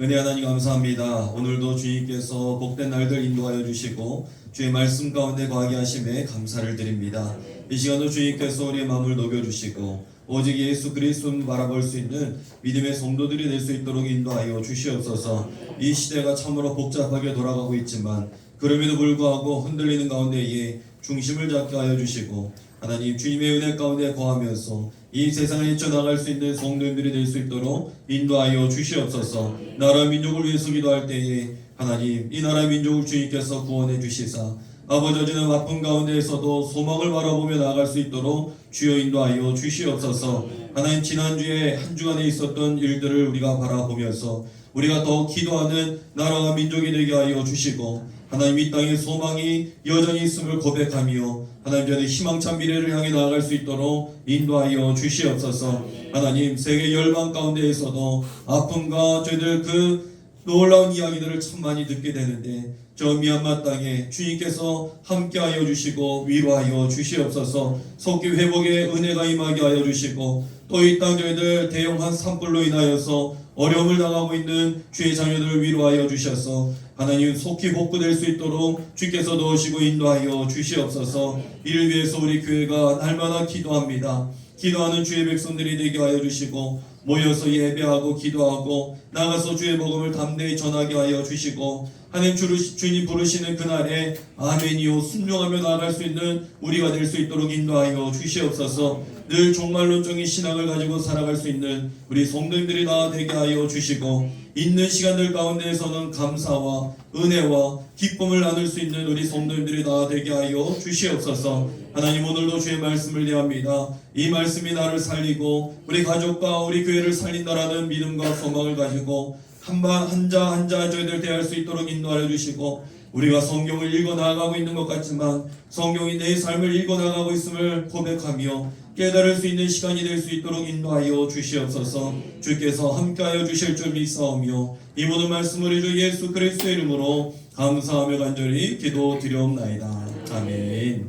은혜 하나님 감사합니다. 오늘도 주님께서 복된 날들 인도하여 주시고 주의 말씀 가운데 거하게 하심에 감사를 드립니다. 이 시간도 주님께서 우리의 마음을 녹여주시고 오직 예수 그리스도를 바라볼 수 있는 믿음의 성도들이 될 수 있도록 인도하여 주시옵소서. 이 시대가 참으로 복잡하게 돌아가고 있지만 그럼에도 불구하고 흔들리는 가운데에 중심을 잡게 하여 주시고 하나님 주님의 은혜 가운데 거하면서 이 세상을 헤쳐나갈 수 있는 성도님들이 될 수 있도록 인도하여 주시옵소서. 나라 민족을 위해서 기도할 때에 하나님 이 나라 민족을 주님께서 구원해 주시사 아버지 주는 아픈 가운데에서도 소망을 바라보며 나아갈 수 있도록 주여 인도하여 주시옵소서. 하나님 지난주에 한 주간에 있었던 일들을 우리가 바라보면서 우리가 더 기도하는 나라와 민족이 되게 하여 주시고 하나님 이 땅에 소망이 여전히 있음을 고백하며 하나님 전에 희망찬 미래를 향해 나아갈 수 있도록 인도하여 주시옵소서. 하나님 세계 열방 가운데에서도 아픔과 저희들 그 놀라운 이야기들을 참 많이 듣게 되는데 저 미얀마 땅에 주님께서 함께하여 주시고 위로하여 주시옵소서. 속기 회복의 은혜가 임하게 하여 주시고 또 이 땅 저희들 대형한 산불로 인하여서 어려움을 당하고 있는 주의 자녀들을 위로하여 주셔서 하나님 속히 복구될 수 있도록 주께서 도우시고 인도하여 주시옵소서. 이를 위해서 우리 교회가 날마다 기도합니다. 기도하는 주의 백성들이 되게 하여 주시고 모여서 예배하고 기도하고 나가서 주의 복음을 담대히 전하게 하여 주시고 하나님 주님 부르시는 그날에 아멘이요 순종하며 나아갈 수 있는 우리가 될 수 있도록 인도하여 주시옵소서. 늘 종말론적인 신앙을 가지고 살아갈 수 있는 우리 성도님들이 다 되게 하여 주시고 있는 시간들 가운데에서는 감사와 은혜와 기쁨을 나눌 수 있는 우리 성도님들이 다 되게 하여 주시옵소서. 하나님 오늘도 주의 말씀을 대합니다. 이 말씀이 나를 살리고 우리 가족과 우리 교회를 살린다라는 믿음과 소망을 가지고 한자 저희들 대할 수 있도록 인도하여 주시고 우리가 성경을 읽어 나가고 있는 것 같지만 성경이 내 삶을 읽어 나가고 있음을 고백하며 깨달을 수 있는 시간이 될 수 있도록 인도하여 주시옵소서. 주께서 함께하여 주실 줄 믿사오며 이 모든 말씀을 주 예수 그리스도의 이름으로 감사하며 간절히 기도드리옵나이다. 아멘.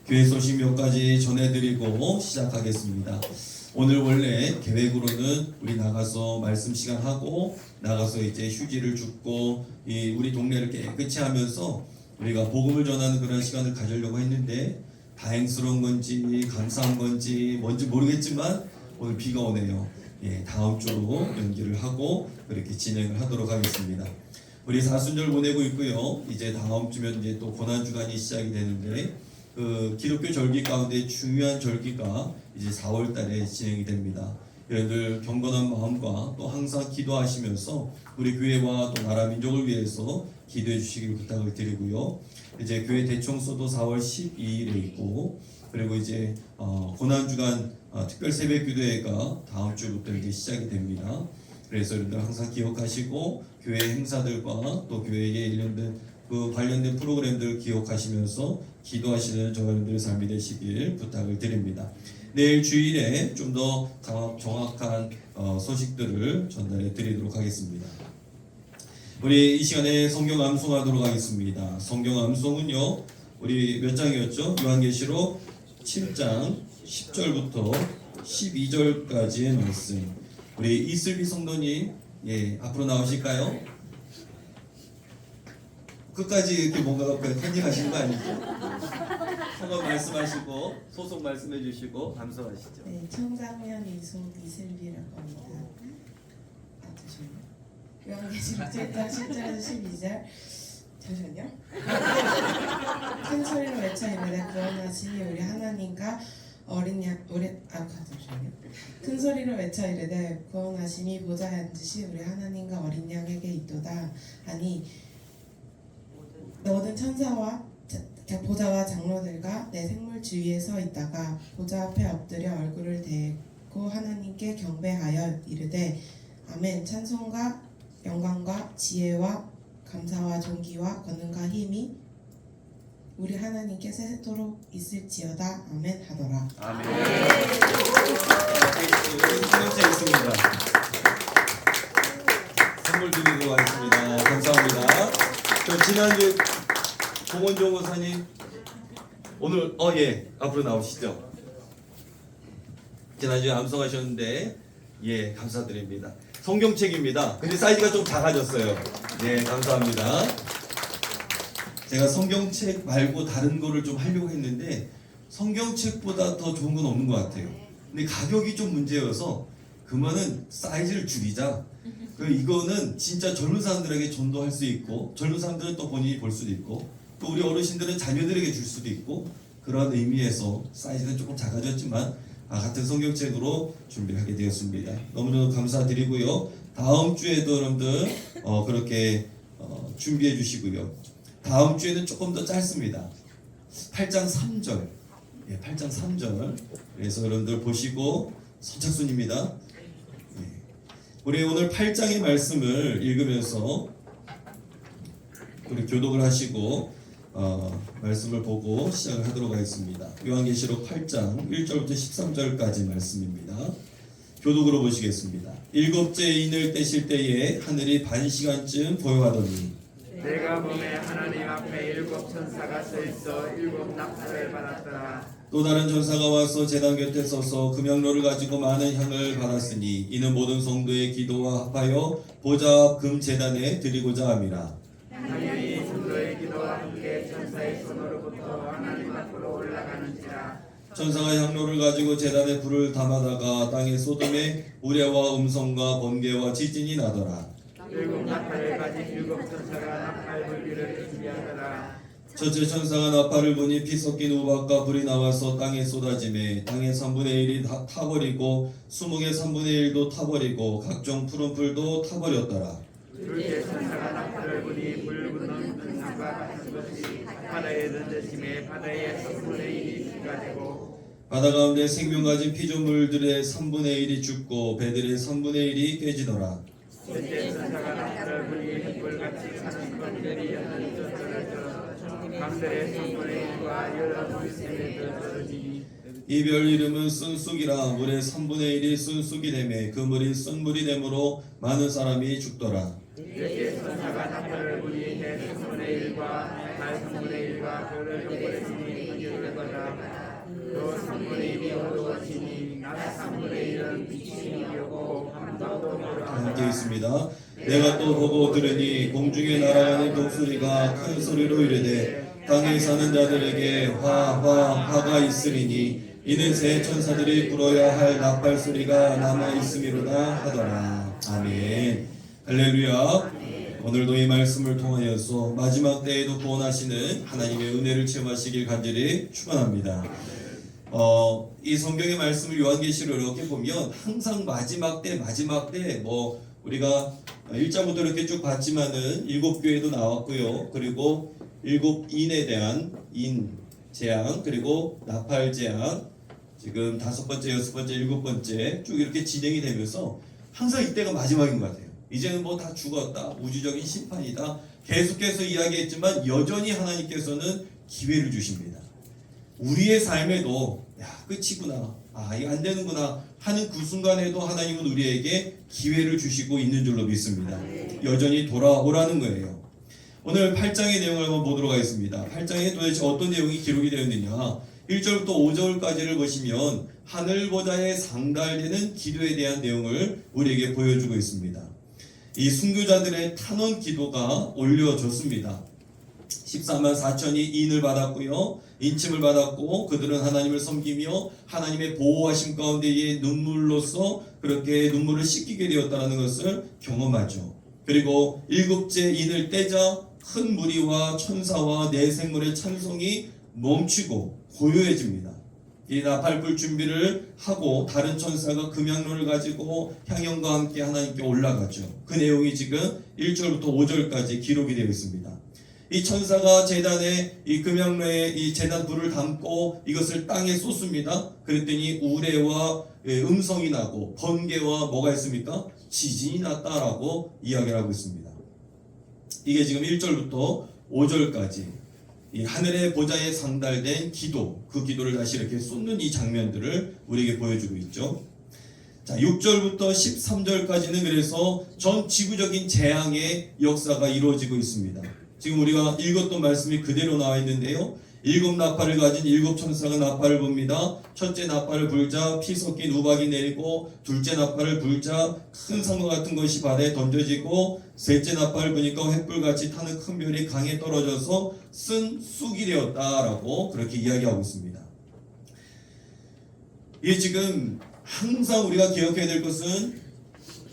교회 소식 몇 가지 전해드리고 시작하겠습니다. 오늘 원래 계획으로는 우리 나가서 말씀 시간 하고 나가서 이제 휴지를 줍고 우리 동네를 깨끗이 하면서 우리가 복음을 전하는 그런 시간을 가지려고 했는데 다행스러운 건지 감사한 건지 뭔지 모르겠지만 오늘 비가 오네요. 다음 주로 연기를 하고 그렇게 진행을 하도록 하겠습니다. 우리 사순절 보내고 있고요. 이제 다음 주면 이제 또 고난 주간이 시작이 되는데 그 기독교 절기 가운데 중요한 절기가 이제 4월달에 진행이 됩니다. 여러분들 경건한 마음과 또 항상 기도하시면서 우리 교회와 또 나라 민족을 위해서 기도해 주시길 부탁을 드리고요. 이제 교회 대청소도 4월 12일에 있고 그리고 이제 고난주간 특별 새벽 기도회가 다음 주부터 이제 시작이 됩니다. 그래서 여러분들 항상 기억하시고 교회 행사들과 또 교회에 그 관련된 프로그램들을 기억하시면서 기도하시는 저희들의 삶이 되시길 부탁을 드립니다. 내일 주일에 좀 더 정확한 소식들을 전달해 드리도록 하겠습니다. 우리 이 시간에 성경 암송하도록 하겠습니다. 성경 암송은요, 우리 몇 장이었죠? 요한계시록 7장 10절부터 12절까지의 말씀. 우리 이슬비 성도님, 앞으로 나오실까요? 끝까지 이렇게 뭔가 편집하시는 거 아니죠? 성경 말씀하시고 소속 말씀해 주시고 감사하시죠. 네, 청장면 이슬비라고 합니다. 잠시만요. 요한계시록 7장 10절에서 12절. 잠시만요. 큰 소리로 외쳐 이르되 구원하시니 우리 하나님과 어린 양 잠시만요. 큰 소리로 외쳐 이르되 구원하심이 보좌에 앉으시 우리 하나님과 어린 양에게 있도다 하니 모든 천사와 보좌와 장로들과 내 생물 주위에 서 있다가 보좌 앞에 엎드려 얼굴을 대고 하나님께 경배하여 이르되 아멘. 찬송과 영광과 지혜와 감사와 존귀와 권능과 힘이 우리 하나님께 세세토록 있을지어다. 아멘 하더라. 아멘. 수고하셨습니다. 있습니다. 선물 드리도록 하겠습니다. 감사합니다. 저 지난주 공원종 목사님 오늘 앞으로 나오시죠. 지난주에 암송하셨는데 감사드립니다. 성경책입니다. 근데 사이즈가 좀 작아졌어요. 네, 감사합니다. 제가 성경책 말고 다른 거를 좀 하려고 했는데 성경책보다 더 좋은 건 없는 것 같아요. 근데 가격이 좀 문제여서 그러면은 사이즈를 줄이자. 이거는 진짜 젊은 사람들에게 전도할 수 있고 젊은 사람들은 또 본인이 볼 수도 있고 또 우리 어르신들은 자녀들에게 줄 수도 있고 그런 의미에서 사이즈는 조금 작아졌지만 같은 성경책으로 준비하게 되었습니다. 너무너무 감사드리고요. 다음 주에도 여러분들 그렇게 준비해 주시고요. 다음 주에는 조금 더 짧습니다. 8장 3절. 예, 8장 3절. 그래서 여러분들 보시고 선착순입니다. 예. 우리 오늘 8장의 말씀을 읽으면서 우리 교독을 하시고 말씀을 보고 시작을 하도록 하겠습니다. 요한계시록 8장 1절부터 13절까지 말씀입니다. 교독으로 보시겠습니다. 일곱째 인을 떼실 때에 하늘이 반시간쯤 고요하더니 내가 몸에 하나님 앞에 일곱 천사가 서 있어 일곱 낙타를 받았더라. 또 다른 천사가 와서 제단 곁에 서서 금향로를 가지고 많은 향을 받았으니 이는 모든 성도의 기도와 합하여 보좌 앞 금 제단에 드리고자 함이라. 당연히 성도의 기도와 함께 천사의 손으로부터 하나님 앞으로 올라가는지라. 천사가 향로를 가지고 제단에 불을 담아다가 땅에 소돔에 우레와 음성과 번개와 지진이 나더라. 일곱 낙타를 가진 일곱 천사가 낙타의 불길을 준비하더라. 첫째 천사가 나팔을 부니 피 섞인 우박과 불이 나와서 땅에 쏟아지매 땅의 3분의 1이 타버리고 수목의 3분의 1도 타버리고 각종 푸른 풀도 타버렸더라. 둘째 천사가 낙타를 부니 붉은 은상과 같은 것이 바다에 던져짐에 바다의 3분의 1이 피가 되고 바다 가운데 생명 가진 피조물들의 3분의 1이 죽고 배들의 3분의 1이 깨지더라. 셋째 천사가 낙타를 부니 햇불같이 사는 것들이 하늘 쫓아져 강들의 3분의 1과 여러 물샘에 떨어지니 이 별 이름은 쓴쑥이라. 물의 3분의 1이 쓴쑥이 되매 그 물이 쓴물이 되므로 많은 사람이 죽더라. 넷째 천사가 낙타를 부니 해 3분의 1과 달 3분의 1과 별을 덮어지니 번개를 받아 또 3분의 1이 어두워지니 낮 3분의 1은 빛이 오고 밤도 함께 있습니다. 내가 또 보고 들으니 공중에 날아가는 독수리가 큰 소리로 이르되 땅에 사는 자들에게 화가 있으리니 이는 새 천사들이 불어야 할 나팔 소리가 남아 있음이로다 하더라. 아멘. 할렐루야. 오늘도 이 말씀을 통하여서 마지막 때에도 구원하시는 하나님의 은혜를 체험하시길 간절히 축원합니다. 이 성경의 말씀을 요한계시록 이렇게 보면 항상 마지막 때 우리가 1장부터 이렇게 쭉 봤지만은 7교회도 나왔고요. 그리고 7인에 대한 재앙, 그리고 나팔 재앙, 지금 5번째, 6번째, 7번째 쭉 이렇게 진행이 되면서 항상 이때가 마지막인 것 같아요. 이제는 뭐 다 죽었다, 우주적인 심판이다 계속해서 이야기했지만 여전히 하나님께서는 기회를 주십니다. 우리의 삶에도 끝이구나, 이거 안 되는구나 하는 그 순간에도 하나님은 우리에게 기회를 주시고 있는 줄로 믿습니다. 여전히 돌아오라는 거예요. 오늘 8장의 내용을 한번 보도록 하겠습니다. 8장에 도대체 어떤 내용이 기록이 되어 있느냐, 1절부터 5절까지를 보시면 하늘보좌에 상달되는 기도에 대한 내용을 우리에게 보여주고 있습니다. 이 순교자들의 탄원 기도가 올려졌습니다. 14만 4천이 인을 받았고요, 인침을 받았고 그들은 하나님을 섬기며 하나님의 보호하심 가운데의 눈물로서 그렇게 눈물을 씻기게 되었다는 것을 경험하죠. 그리고 7째 인을 떼자 큰 무리와 천사와 내 생물의 찬송이 멈추고 고요해집니다. 이 나팔불 준비를 하고 다른 천사가 금향로를 가지고 향연과 함께 하나님께 올라가죠. 그 내용이 지금 1절부터 5절까지 기록이 되어 있습니다. 이 천사가 제단에 이 금향로에 이 제단 불을 담고 이것을 땅에 쏟습니다. 그랬더니 우레와 음성이 나고 번개와 뭐가 있습니까? 지진이 났다라고 이야기를 하고 있습니다. 이게 지금 1절부터 5절까지 이 하늘의 보좌에 상달된 기도, 그 기도를 다시 이렇게 쏟는 이 장면들을 우리에게 보여주고 있죠. 자, 6절부터 13절까지는 그래서 전 지구적인 재앙의 역사가 이루어지고 있습니다. 지금 우리가 읽었던 말씀이 그대로 나와 있는데요. 일곱 나팔을 가진 일곱 천사가 나팔을 붑니다. 첫째 나팔을 불자 피 섞인 우박이 내리고, 둘째 나팔을 불자 큰 상어 같은 것이 바다에 던져지고, 셋째 나팔을 부니까 횃불같이 타는 큰 별이 강에 떨어져서 쓴 쑥이 되었다라고 그렇게 이야기하고 있습니다. 이게 지금 항상 우리가 기억해야 될 것은,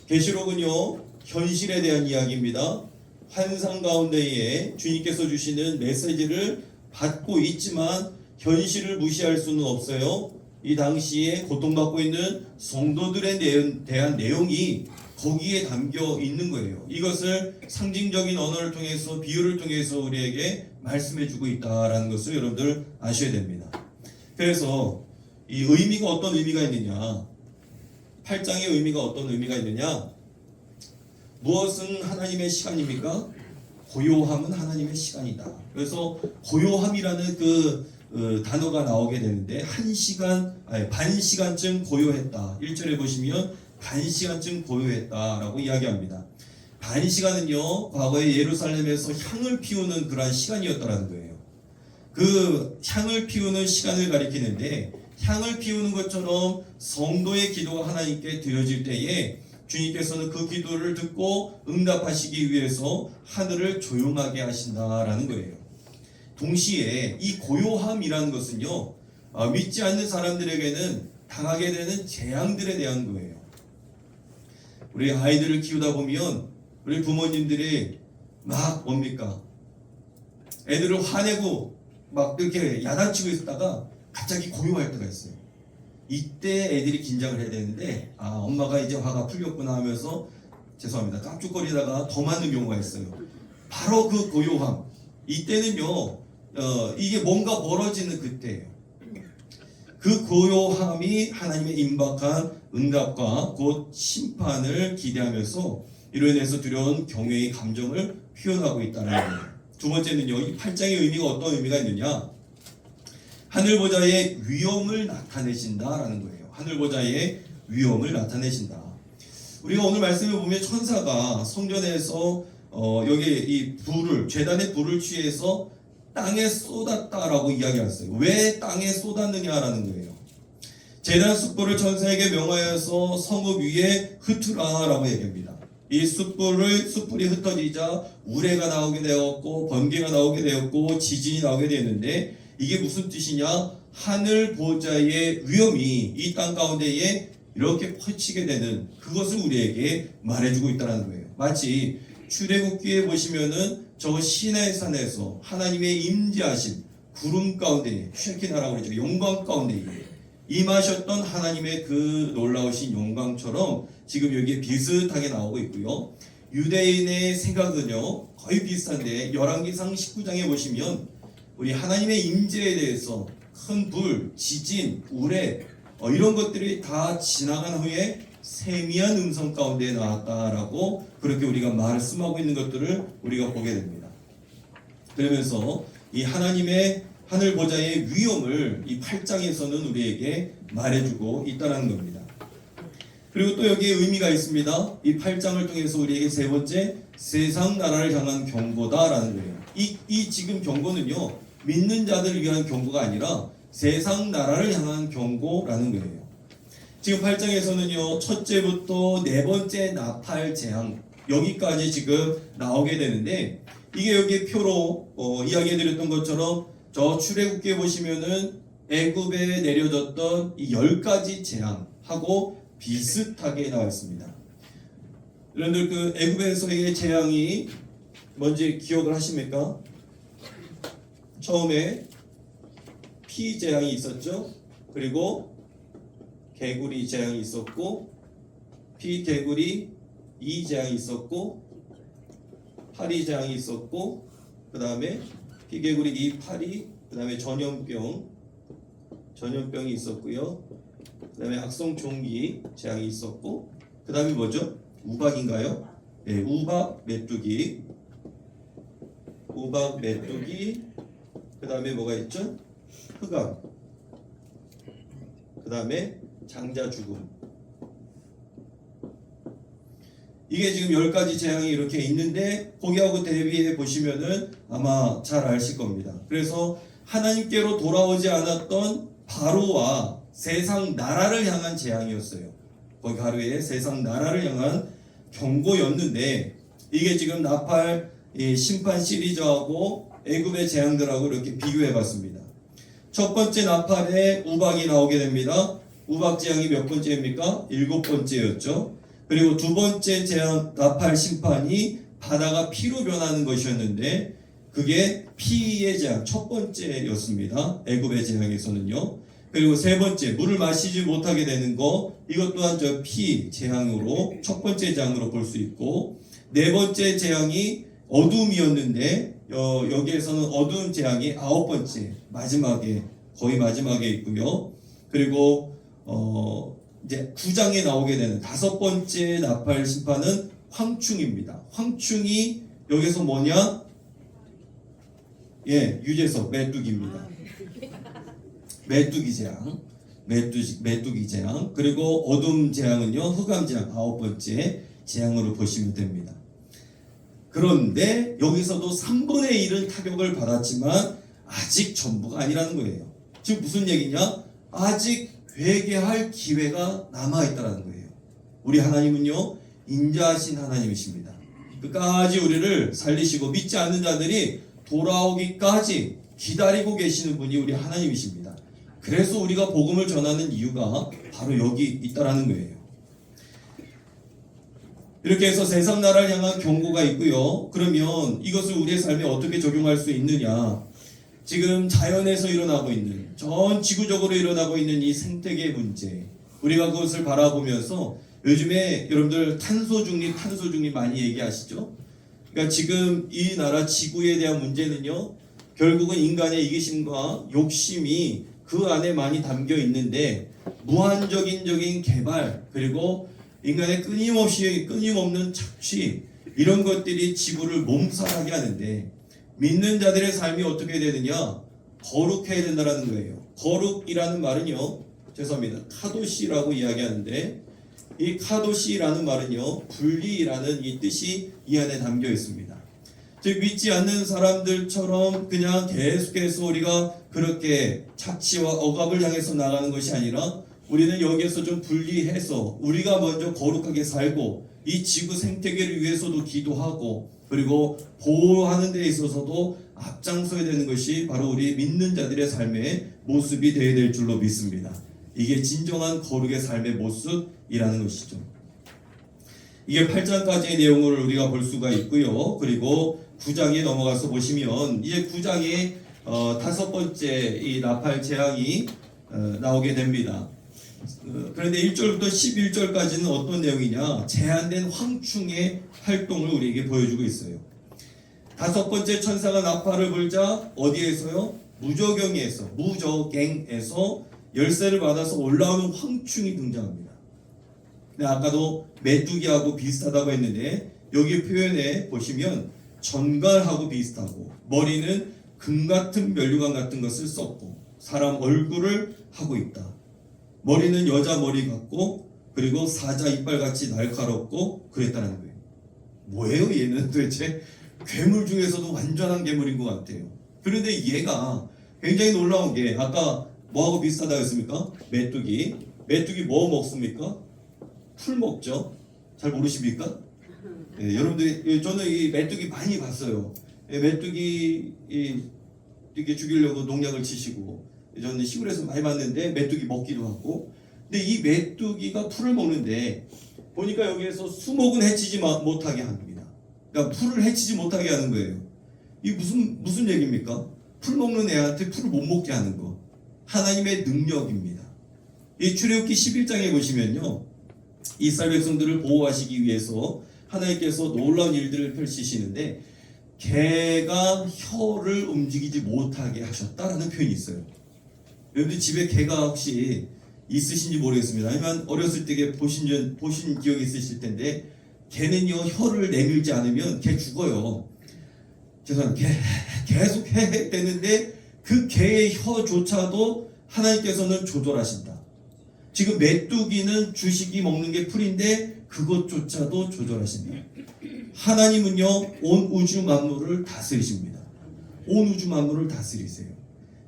계시록은요 현실에 대한 이야기입니다. 환상 가운데에 주님께서 주시는 메시지를 받고 있지만 현실을 무시할 수는 없어요. 이 당시에 고통받고 있는 성도들에 대한 내용이 거기에 담겨 있는 거예요. 이것을 상징적인 언어를 통해서, 비유를 통해서 우리에게 말씀해주고 있다라는 것을 여러분들 아셔야 됩니다. 그래서 이 의미가 어떤 의미가 있느냐, 8장의 의미가 어떤 의미가 있느냐, 무엇은 하나님의 시간입니까? 고요함은 하나님의 시간이다. 그래서 고요함이라는 단어가 나오게 되는데, 반 시간쯤 고요했다. 1절에 보시면 반 시간쯤 고요했다라고 이야기합니다. 반 시간은요, 과거에 예루살렘에서 향을 피우는 그러한 시간이었다라는 거예요. 그 향을 피우는 시간을 가리키는데, 향을 피우는 것처럼 성도의 기도가 하나님께 드려질 때에 주님께서는 그 기도를 듣고 응답하시기 위해서 하늘을 조용하게 하신다라는 거예요. 동시에 이 고요함이라는 것은요, 믿지 않는 사람들에게는 당하게 되는 재앙들에 대한 거예요. 우리 아이들을 키우다 보면 우리 부모님들이 막 뭡니까? 애들을 화내고 막 이렇게 야단치고 있다가 갑자기 고요할 때가 있어요. 이때 애들이 긴장을 해야 되는데, 엄마가 이제 화가 풀렸구나 하면서 죄송합니다, 깜죽거리다가 더 맞는 경우가 있어요. 바로 그 고요함, 이때는요 이게 뭔가 벌어지는 그때예요. 그 고요함이 하나님의 임박한 응답과 곧 심판을 기대하면서 이로 인해서 두려운 경외의 감정을 표현하고 있다는 거예요. 두 번째는요, 이 8장의 의미가 어떤 의미가 있느냐, 하늘보좌의 위엄을 나타내신다라는 거예요. 하늘보좌의 위엄을 나타내신다. 우리가 오늘 말씀을 보면 천사가 성전에서 여기 이 불을, 제단의 불을 취해서 땅에 쏟았다라고 이야기했어요. 왜 땅에 쏟았느냐라는 거예요. 제단 숯불을 천사에게 명하여서 성읍 위에 흩으라라고 얘기합니다. 이 숯불이 흩어지자 우레가 나오게 되었고, 번개가 나오게 되었고, 지진이 나오게 되었는데, 이게 무슨 뜻이냐? 하늘 보좌의 위엄이 이 땅 가운데에 이렇게 펼치게 되는 그것을 우리에게 말해주고 있다는 거예요. 마치 출애굽기에 보시면은 저 시내 산에서 하나님의 임재하심, 구름 가운데, 쉐키나라고 그러죠. 영광 가운데 임하셨던 하나님의 그 놀라우신 영광처럼 지금 여기에 비슷하게 나오고 있고요. 유대인의 생각은요 거의 비슷한데, 열왕기상 19장에 보시면 우리 하나님의 임재에 대해서 큰 불, 지진, 우레 이런 것들이 다 지나간 후에 세미한 음성 가운데 나왔다라고 그렇게 우리가 말씀하고 있는 것들을 우리가 보게 됩니다. 그러면서 이 하나님의 하늘 보좌의 위엄을 이 8장에서는 우리에게 말해주고 있다는 겁니다. 그리고 또 여기에 의미가 있습니다. 이 8장을 통해서 우리에게 세 번째, 세상 나라를 향한 경고다라는 거예요. 이 지금 경고는요, 믿는 자들을 위한 경고가 아니라 세상 나라를 향한 경고라는 거예요. 지금 8장에서는요, 첫째부터 네 번째 나팔 재앙, 여기까지 지금 나오게 되는데, 이게 여기 표로 이야기해드렸던 것처럼 저 출애굽기에 보시면은 애굽에 내려졌던 이 10가지 재앙하고 비슷하게 나와 있습니다. 여러분들 그 애굽에서의 재앙이 뭔지 기억을 하십니까? 처음에 피 재앙이 있었죠. 그리고 개구리 재앙이 있었고, 피 개구리 이 재앙이 있었고, 파리 재앙이 있었고, 그 다음에 피 개구리 이 파리, 그 다음에 전염병이 있었고요. 그 다음에 악성 종기 재앙이 있었고, 그 다음에 뭐죠? 우박인가요? 네, 우박 메뚜기, 그 다음에 뭐가 있죠? 흑암, 그 다음에 장자 죽음. 이게 지금 10가지 재앙이 이렇게 있는데, 거기하고 대비해 보시면은 아마 잘 아실 겁니다. 그래서 하나님께로 돌아오지 않았던 바로와 세상 나라를 향한 재앙이었어요. 거기 가루에 세상 나라를 향한 경고였는데, 이게 지금 나팔 심판 시리즈하고 애굽의 재앙들하고 이렇게 비교해 봤습니다. 첫 번째 나팔에 우박이 나오게 됩니다. 우박 재앙이 몇 번째입니까? 7번째였죠. 그리고 두 번째 재앙 나팔 심판이 바다가 피로 변하는 것이었는데, 그게 피의 재앙 첫 번째였습니다. 애굽의 재앙에서는요. 그리고 세 번째, 물을 마시지 못하게 되는 거, 이것 또한 저 피 재앙으로 첫 번째 재앙으로 볼 수 있고, 네 번째 재앙이 어둠이었는데 여기에서는 어두운 재앙이 9번째, 마지막에, 거의 마지막에 있고요. 그리고 이제 9장에 나오게 되는 5번째 나팔 심판은 황충입니다. 황충이 여기서 뭐냐? 예, 유재석 메뚜기입니다. 메뚜기 재앙, 메뚜기 재앙. 그리고 어둠 재앙은요, 흑암 재앙 9번째 재앙으로 보시면 됩니다. 그런데 여기서도 3분의 1은 타격을 받았지만 아직 전부가 아니라는 거예요. 지금 무슨 얘기냐? 아직 회개할 기회가 남아있다는 거예요. 우리 하나님은요, 인자하신 하나님이십니다. 끝까지 우리를 살리시고 믿지 않는 자들이 돌아오기까지 기다리고 계시는 분이 우리 하나님이십니다. 그래서 우리가 복음을 전하는 이유가 바로 여기 있다라는 거예요. 이렇게 해서 세상 나라를 향한 경고가 있고요. 그러면 이것을 우리의 삶에 어떻게 적용할 수 있느냐? 지금 자연에서 일어나고 있는, 전 지구적으로 일어나고 있는 이 생태계 문제, 우리가 그것을 바라보면서 요즘에 여러분들 탄소 중립 많이 얘기하시죠? 그러니까 지금 이 나라 지구에 대한 문제는요, 결국은 인간의 이기심과 욕심이 그 안에 많이 담겨 있는데, 무한적인 개발, 그리고 인간의 끊임없는 착취, 이런 것들이 지구를 몸살하게 하는데, 믿는 자들의 삶이 어떻게 되느냐? 거룩해야 된다는 거예요. 거룩이라는 말은요, 죄송합니다, 카도시라고 이야기하는데, 이 카도시라는 말은요, 분리라는 이 뜻이 이 안에 담겨 있습니다. 즉 믿지 않는 사람들처럼 그냥 계속해서 우리가 그렇게 착취와 억압을 향해서 나가는 것이 아니라, 우리는 여기에서 좀 분리해서 우리가 먼저 거룩하게 살고 이 지구 생태계를 위해서도 기도하고, 그리고 보호하는 데 있어서도 앞장서야 되는 것이 바로 우리 믿는 자들의 삶의 모습이 되어야 될 줄로 믿습니다. 이게 진정한 거룩의 삶의 모습이라는 것이죠. 이게 8장까지의 내용을 우리가 볼 수가 있고요. 그리고 9장에 넘어가서 보시면 이제 9장에 5번째 이 나팔 재앙이 나오게 됩니다. 그런데 1절부터 11절까지는 어떤 내용이냐? 제한된 황충의 활동을 우리에게 보여주고 있어요. 5번째 천사가 나팔을 불자 어디에서요? 무저갱에서 열쇠를 받아서 올라오는 황충이 등장합니다. 근데 아까도 메뚜기하고 비슷하다고 했는데, 여기 표현에 보시면 전갈하고 비슷하고, 머리는 금 같은 면류관 같은 것을 썼고, 사람 얼굴을 하고 있다. 머리는 여자 머리 같고, 그리고 사자 이빨 같이 날카롭고 그랬다는 거예요. 뭐예요 얘는 도대체? 괴물 중에서도 완전한 괴물인 것 같아요. 그런데 얘가 굉장히 놀라운 게, 아까 뭐하고 비슷하다고 했습니까? 메뚜기 뭐 먹습니까? 풀 먹죠. 잘 모르십니까? 네, 여러분들이, 저는 이 메뚜기 많이 봤어요. 메뚜기 이렇게 죽이려고 농약을 치시고, 저는 시골에서 많이 봤는데 메뚜기 먹기도 하고. 근데 이 메뚜기가 풀을 먹는데, 보니까 여기에서 수목은 해치지 못하게 합니다. 그러니까 풀을 해치지 못하게 하는 거예요. 이게 무슨 얘기입니까? 풀 먹는 애한테 풀을 못 먹게 하는 거. 하나님의 능력입니다. 이 출애굽기 11장에 보시면요, 이스라엘 백성들을 보호하시기 위해서 하나님께서 놀라운 일들을 펼치시는데, 개가 혀를 움직이지 못하게 하셨다라는 표현이 있어요. 여러분들 집에 개가 혹시 있으신지 모르겠습니다. 아니면 어렸을 때 보신 기억이 있으실 텐데, 개는요, 혀를 내밀지 않으면 개 죽어요. 죄송합니다. 계속 되는데 그 개의 혀조차도 하나님께서는 조절하신다. 지금 메뚜기는 주식이 먹는 게 풀인데 그것조차도 조절하신다. 하나님은요, 온 우주 만물을 다스리십니다. 온 우주 만물을 다스리세요.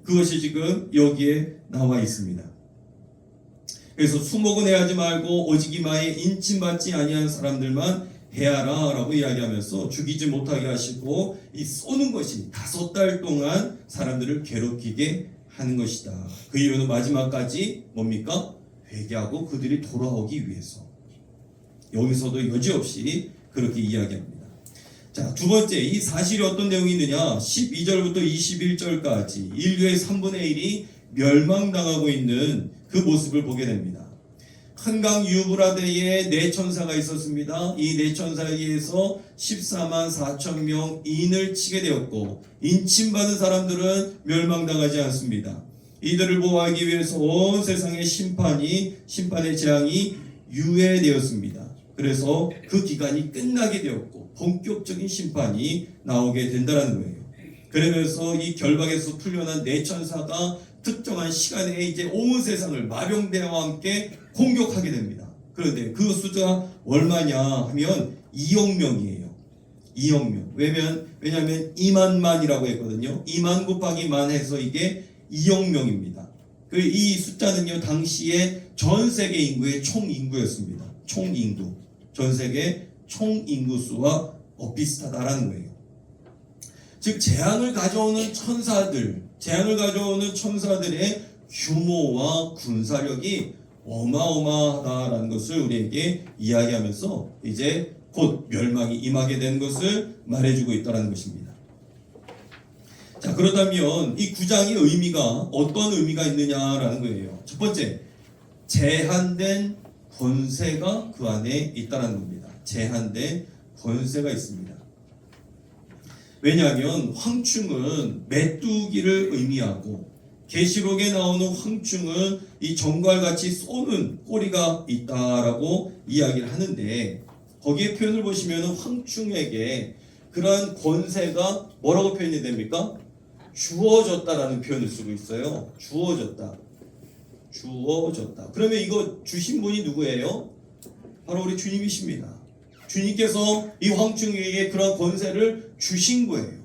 그것이 지금 여기에 나와 있습니다. 그래서 수목은 해하지 말고 오직 이마에 인침받지 아니한 사람들만 해하라 라고 이야기하면서 죽이지 못하게 하시고 이 쏘는 것이 5달 동안 사람들을 괴롭히게 하는 것이다. 그 이유는 마지막까지 뭡니까? 회개하고 그들이 돌아오기 위해서. 여기서도 여지없이 그렇게 이야기합니다. 자, 두 번째, 이 사실이 어떤 내용이 있느냐? 12절부터 21절까지 인류의 3분의 1이 멸망당하고 있는 그 모습을 보게 됩니다. 한강 유브라데에 네 천사가 있었습니다. 이 네 천사에 의해서 14만 4천 명인을 치게 되었고 인침받은 사람들은 멸망당하지 않습니다. 이들을 보호하기 위해서 온 세상의 심판의 재앙이 유예되었습니다. 그래서 그 기간이 끝나게 되었고 본격적인 심판이 나오게 된다는 거예요. 그러면서 이 결박에서 풀려난 네 천사가 특정한 시간에 이제 온 세상을 마병대와 함께 공격하게 됩니다. 그런데 그 숫자가 얼마냐 하면 2억 명이에요. 2억 명. 왜냐하면 2만만이라고 했거든요. 2만 곱하기 만 해서 이게 2억 명입니다. 이 숫자는요 당시에 전 세계 인구의 총 인구였습니다. 총 인구. 전 세계 총 인구 수와 비슷하다라는 거예요. 즉 재앙을 가져오는 천사들의 규모와 군사력이 어마어마하다라는 것을 우리에게 이야기하면서 이제 곧 멸망이 임하게 된 것을 말해주고 있다는 것입니다. 자, 그렇다면 이 9장의 의미가 어떤 의미가 있느냐라는 거예요. 첫 번째, 제한된 권세가 그 안에 있다는 겁니다. 제한된 권세가 있습니다. 왜냐하면 황충은 메뚜기를 의미하고 계시록에 나오는 황충은 이 정갈같이 쏘는 꼬리가 있다라고 이야기를 하는데 거기에 표현을 보시면 황충에게 그러한 권세가 뭐라고 표현이 됩니까? 주어졌다라는 표현을 쓰고 있어요. 주어졌다. 그러면 이거 주신 분이 누구예요? 바로 우리 주님이십니다. 주님께서 이 황충에게 그런 권세를 주신 거예요.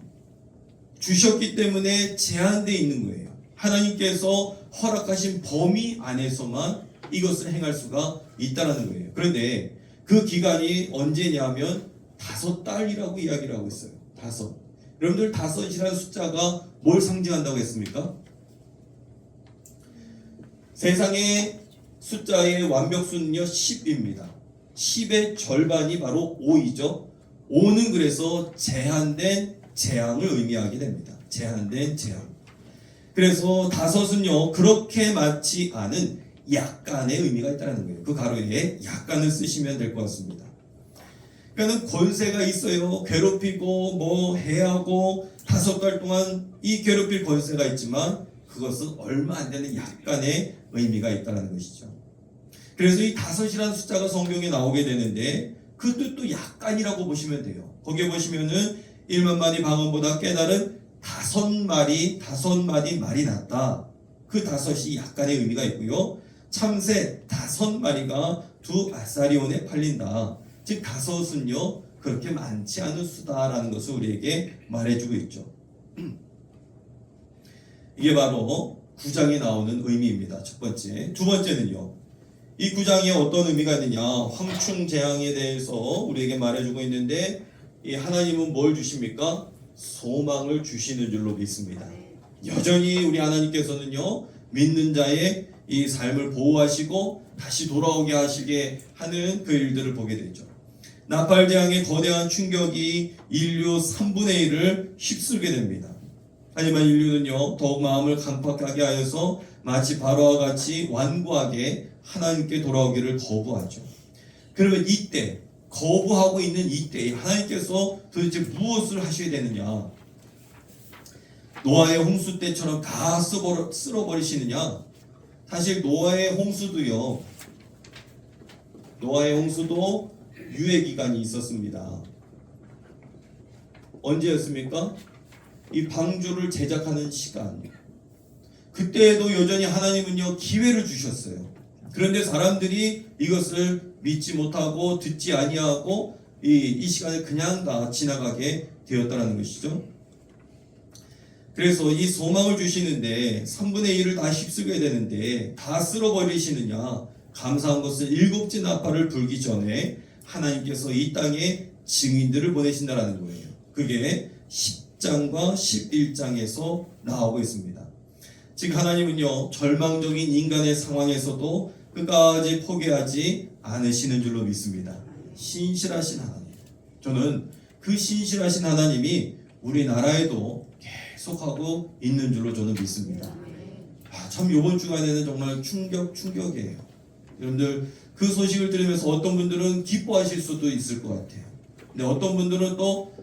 주셨기 때문에 제한되어 있는 거예요. 하나님께서 허락하신 범위 안에서만 이것을 행할 수가 있다는 거예요. 그런데 그 기간이 언제냐면 5달이라고 이야기를 하고 있어요. 5. 여러분들 5이라는 숫자가 뭘 상징한다고 했습니까? 세상의 숫자의 완벽수는요 10입니다. 10의 절반이 바로 5이죠. 5는 그래서 제한된 재앙을 의미하게 됩니다. 제한된 재앙. 그래서 5은요 그렇게 많지 않은 약간의 의미가 있다는 거예요. 그 가로에 약간을 쓰시면 될 것 같습니다. 그러니까 권세가 있어요. 괴롭히고 뭐 해하고 5달 동안 이 괴롭힐 권세가 있지만 그것은 얼마 안 되는 약간의 의미가 있다는 것이죠. 그래서 이 5이라는 숫자가 성경에 나오게 되는데 그 뜻도 약간이라고 보시면 돼요. 거기에 보시면은 1만 마리 방언보다 깨달은 5마디 말이 낫다. 그 5이 약간의 의미가 있고요. 참새 5마리가 2아사리온에 팔린다. 즉 5은요 그렇게 많지 않은 수다라는 것을 우리에게 말해주고 있죠. 이게 바로 9장에 나오는 의미입니다. 첫 번째. 두 번째는요. 이 9장에 어떤 의미가 있느냐. 황충 재앙에 대해서 우리에게 말해주고 있는데 이 하나님은 뭘 주십니까? 소망을 주시는 줄로 믿습니다. 여전히 우리 하나님께서는요 믿는 자의 이 삶을 보호하시고 다시 돌아오게 하시게 하는 그 일들을 보게 되죠. 나팔 재앙의 거대한 충격이 인류 3분의 1을 휩쓸게 됩니다. 하지만 인류는요 더욱 마음을 강팍하게 하여서 마치 바로와 같이 완고하게 하나님께 돌아오기를 거부하죠. 그러면 이때 거부하고 있는 이때에 하나님께서 도대체 무엇을 하셔야 되느냐? 노아의 홍수 때처럼 다 쓸어버리시느냐? 사실 노아의 홍수도 유예 기간이 있었습니다. 언제였습니까? 이 방주를 제작하는 시간. 그때에도 여전히 하나님은요 기회를 주셨어요. 그런데 사람들이 이것을 믿지 못하고 듣지 아니하고 이 시간을 그냥 다 지나가게 되었다는 것이죠. 그래서 이 소망을 주시는데 3분의 1을 다 휩쓸게 되는데 다 쓸어버리시느냐? 감사한 것은 7째 나팔을 불기 전에 하나님께서 이 땅에 증인들을 보내신다라는 거예요. 그게 10장과 11장에서 나오고 있습니다. 즉 하나님은요, 절망적인 인간의 상황에서도 끝까지 포기하지 않으시는 줄로 믿습니다. 신실하신 하나님. 저는 그 신실하신 하나님이 우리나라에도 계속하고 있는 줄로 저는 믿습니다. 참 이번 주간에는 정말 충격이에요. 여러분들 그 소식을 들으면서 어떤 분들은 기뻐하실 수도 있을 것 같아요. 근데 어떤 분들은 또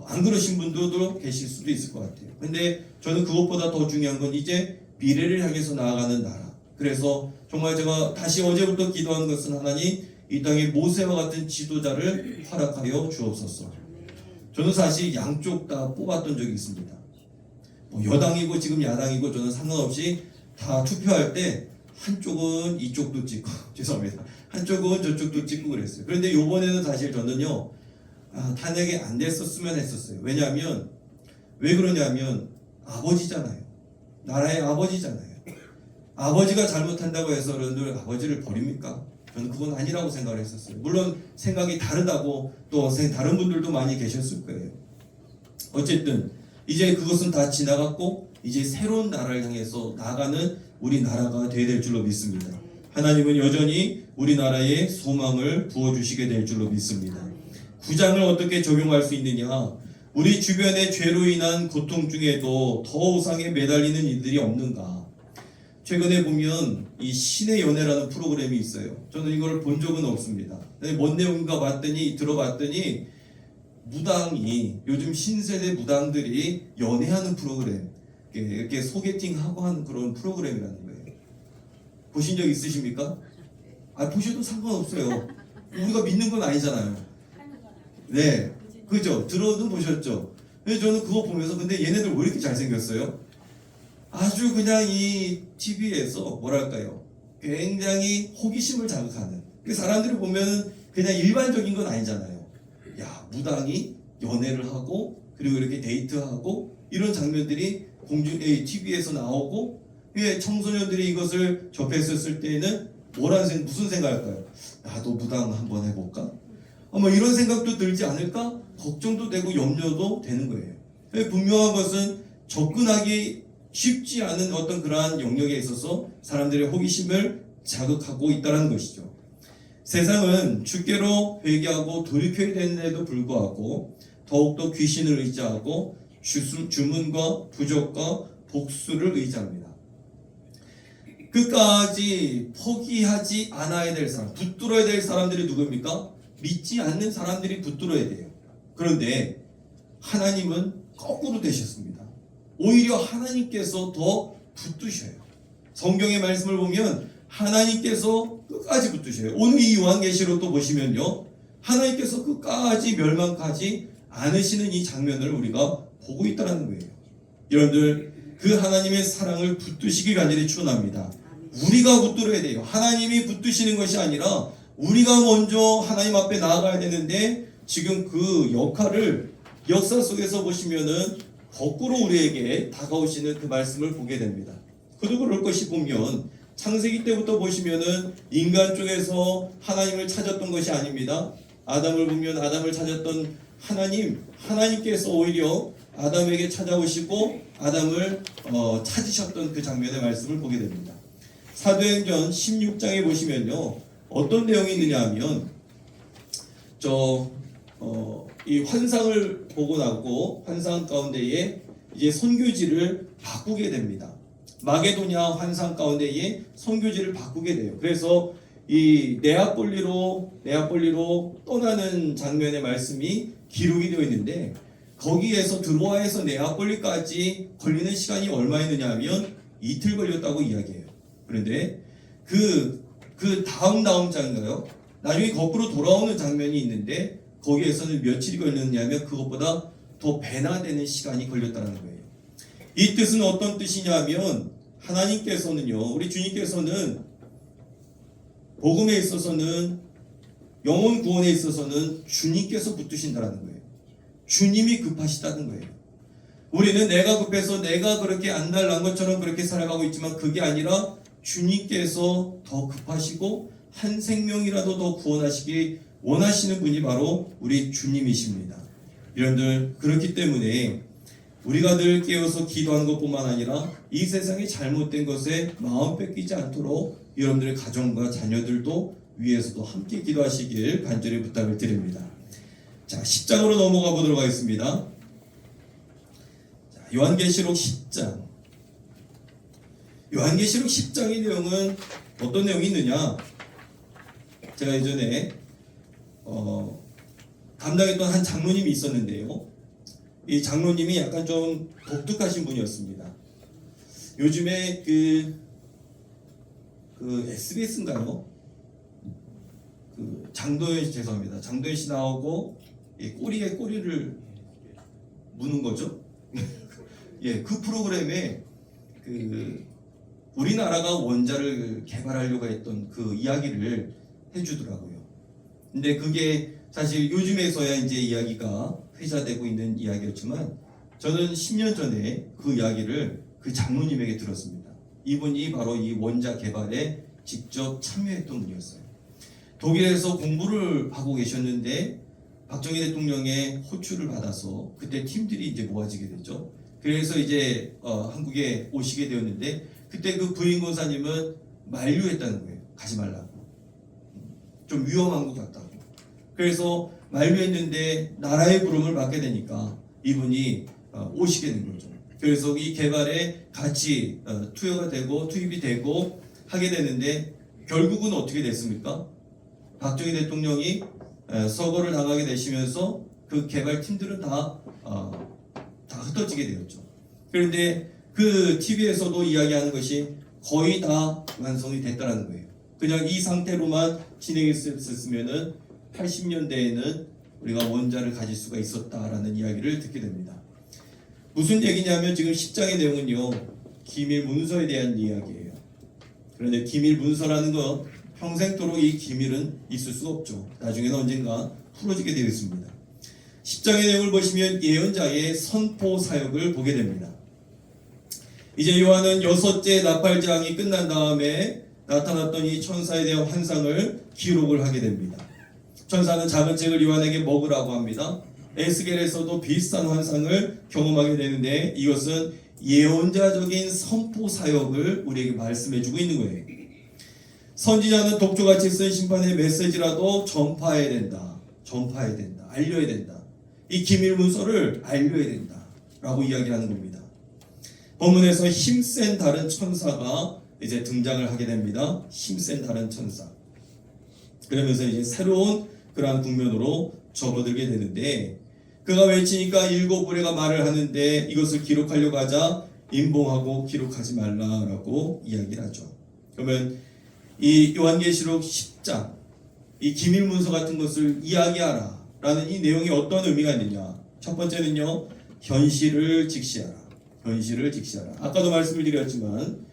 안 그러신 분들도 계실 수도 있을 것 같아요. 근데 저는 그것보다 더 중요한 건 이제 미래를 향해서 나아가는 나라. 그래서 정말 제가 다시 어제부터 기도한 것은 하나님 이 땅에 모세와 같은 지도자를 허락하여 주옵소서. 저는 사실 양쪽 다 뽑았던 적이 있습니다. 뭐 여당이고 지금 야당이고 저는 상관없이 다 투표할 때 한쪽은 이쪽도 찍고 죄송합니다. 한쪽은 저쪽도 찍고 그랬어요. 그런데 이번에는 사실 저는요 탄핵이 안 됐었으면 했었어요. 왜냐하면 왜 그러냐면 아버지잖아요. 나라의 아버지잖아요. 아버지가 잘못한다고 해서 여러분들 아버지를 버립니까? 저는 그건 아니라고 생각을 했었어요. 물론 생각이 다르다고 또 다른 분들도 많이 계셨을 거예요. 어쨌든 이제 그것은 다 지나갔고 이제 새로운 나라를 향해서 나가는 우리나라가 되어야 될 줄로 믿습니다. 하나님은 여전히 우리나라에 소망을 부어주시게 될 줄로 믿습니다. 9장을 어떻게 적용할 수 있느냐? 우리 주변의 죄로 인한 고통 중에도 더 우상에 매달리는 이들이 없는가? 최근에 보면 이 신의 연애라는 프로그램이 있어요. 저는 이걸 본 적은 없습니다. 뭔 내용인가 들어봤더니 무당이 요즘 신세대 무당들이 연애하는 프로그램, 이렇게 소개팅하고 하는 그런 프로그램이라는 거예요. 보신 적 있으십니까? 보셔도 상관없어요. 우리가 믿는 건 아니잖아요. 네, 그죠? 들어도 보셨죠? 근데 저는 그거 보면서 근데 얘네들 왜 이렇게 잘생겼어요? 아주 그냥 이 TV에서 뭐랄까요? 굉장히 호기심을 자극하는. 그 사람들이 보면 그냥 일반적인 건 아니잖아요. 야, 무당이 연애를 하고 그리고 이렇게 데이트하고 이런 장면들이 TV에서 나오고 청소년들이 이것을 접했었을 때에는 무슨 생각할까요? 나도 무당 한번 해볼까? 뭐 이런 생각도 들지 않을까? 걱정도 되고 염려도 되는 거예요. 분명한 것은 접근하기 쉽지 않은 어떤 그러한 영역에 있어서 사람들의 호기심을 자극하고 있다는 것이죠. 세상은 주께로 회개하고 돌이켜야 되는데도 불구하고 더욱더 귀신을 의지하고 주문과 부족과 복수를 의지합니다. 끝까지 포기하지 않아야 될 사람, 붙들어야 될 사람들이 누구입니까? 믿지 않는 사람들이 붙들어야 돼요. 그런데 하나님은 거꾸로 되셨습니다. 오히려 하나님께서 더 붙드셔요. 성경의 말씀을 보면 하나님께서 끝까지 붙드셔요. 오늘 이 요한계시록도 보시면요, 하나님께서 끝까지 멸망하지 않으시는 이 장면을 우리가 보고 있다는 거예요. 여러분들 그 하나님의 사랑을 붙드시기 간절히 축원합니다. 우리가 붙들어야 돼요. 하나님이 붙드시는 것이 아니라 우리가 먼저 하나님 앞에 나아가야 되는데 지금 그 역할을 역사 속에서 보시면은 거꾸로 우리에게 다가오시는 그 말씀을 보게 됩니다. 그도 그럴 것이 보면 창세기 때부터 보시면은 인간 쪽에서 하나님을 찾았던 것이 아닙니다. 아담을 보면 아담을 찾았던 하나님께서 오히려 아담에게 찾아오시고 아담을 찾으셨던 그 장면의 말씀을 보게 됩니다. 사도행전 16장에 보시면요, 어떤 내용이 있느냐 하면 이 환상을 보고 나고 환상 가운데에 이제 선교지를 바꾸게 됩니다. 마게도냐 환상 가운데에 선교지를 바꾸게 돼요. 그래서 이 네아폴리로 떠나는 장면의 말씀이 기록이 되어 있는데 거기에서 드로아에서 네아폴리까지 걸리는 시간이 얼마였느냐 하면 이틀 걸렸다고 이야기해요. 그런데 그 다음 장인가요? 나중에 거꾸로 돌아오는 장면이 있는데 거기에서는 며칠이 걸렸냐면 그것보다 더 배나 되는 시간이 걸렸다는 거예요. 이 뜻은 어떤 뜻이냐면 하나님께서는요, 우리 주님께서는 복음에 있어서는 영혼 구원에 있어서는 주님께서 붙드신다는 거예요. 주님이 급하시다는 거예요. 우리는 내가 급해서 내가 그렇게 안달난 것처럼 그렇게 살아가고 있지만 그게 아니라 주님께서 더 급하시고 한 생명이라도 더 구원하시기 원하시는 분이 바로 우리 주님이십니다. 여러분들, 그렇기 때문에 우리가 늘 깨어서 기도하는 것뿐만 아니라 이 세상의 잘못된 것에 마음 뺏기지 않도록 여러분들의 가정과 자녀들도 위해서도 함께 기도하시길 간절히 부탁을 드립니다. 자, 10장으로 넘어가 보도록 하겠습니다. 자, 요한계시록 10장. 요한계시록 10장의 내용은 어떤 내용이 있느냐? 제가 예전에 담당했던 한 장로님이 있었는데요. 이 장로님이 약간 좀 독특하신 분이었습니다. 요즘에 그 SBS인가요? 장도연 씨, 죄송합니다. 장도연 씨 나오고 꼬리에 꼬리를 무는 거죠. 예, 그 프로그램에 우리나라가 원자를 개발하려고 했던 그 이야기를 해주더라고요. 근데 그게 사실 요즘에서야 이제 이야기가 회자되고 있는 이야기였지만 저는 10년 전에 그 이야기를 그 장로님에게 들었습니다. 이분이 바로 이 원자 개발에 직접 참여했던 분이었어요. 독일에서 공부를 하고 계셨는데 박정희 대통령의 호출을 받아서 그때 팀들이 이제 모아지게 됐죠. 그래서 이제 한국에 오시게 되었는데 그때 그 부인 권사님은 만류했다는 거예요. 가지 말라고. 좀 위험한 것 같다고. 그래서 만류했는데 나라의 부름을 받게 되니까 이분이 오시게 된 거죠. 그래서 이 개발에 같이 투입이 되고 하게 되는데 결국은 어떻게 됐습니까? 박정희 대통령이 서거를 당하게 되시면서 그 개발팀들은 다 흩어지게 되었죠. 그런데 그 TV에서도 이야기하는 것이 거의 다 완성이 됐다는 거예요. 그냥 이 상태로만 진행했었으면은 80년대에는 우리가 원자를 가질 수가 있었다라는 이야기를 듣게 됩니다. 무슨 얘기냐면 지금 10장의 내용은요, 기밀 문서에 대한 이야기예요. 그런데 기밀 문서라는 건 평생토록 이 기밀은 있을 수 없죠. 나중에는 언젠가 풀어지게 되어 있습니다. 10장의 내용을 보시면 예언자의 선포 사역을 보게 됩니다. 이제 요한은 6째 나팔장이 끝난 다음에 나타났던 이 천사에 대한 환상을 기록을 하게 됩니다. 천사는 작은 책을 요한에게 먹으라고 합니다. 에스겔에서도 비슷한 환상을 경험하게 되는데 이것은 예언자적인 선포 사역을 우리에게 말씀해주고 있는 거예요. 선지자는 독초같이 쓴 심판의 메시지라도 전파해야 된다. 알려야 된다. 이 기밀 문서를 알려야 된다. 라고 이야기하는 겁니다. 본문에서 힘센 다른 천사가 이제 등장을 하게 됩니다. 힘센 다른 천사. 그러면서 이제 새로운 그러한 국면으로 접어들게 되는데 그가 외치니까 7부레가 말을 하는데 이것을 기록하려고 하자 임봉하고 기록하지 말라라고 이야기를 하죠. 그러면 이 요한계시록 10장 이 기밀문서 같은 것을 이야기하라 라는 이 내용이 어떤 의미가 있느냐. 첫 번째는요, 현실을 직시하라. 아까도 말씀을 드렸지만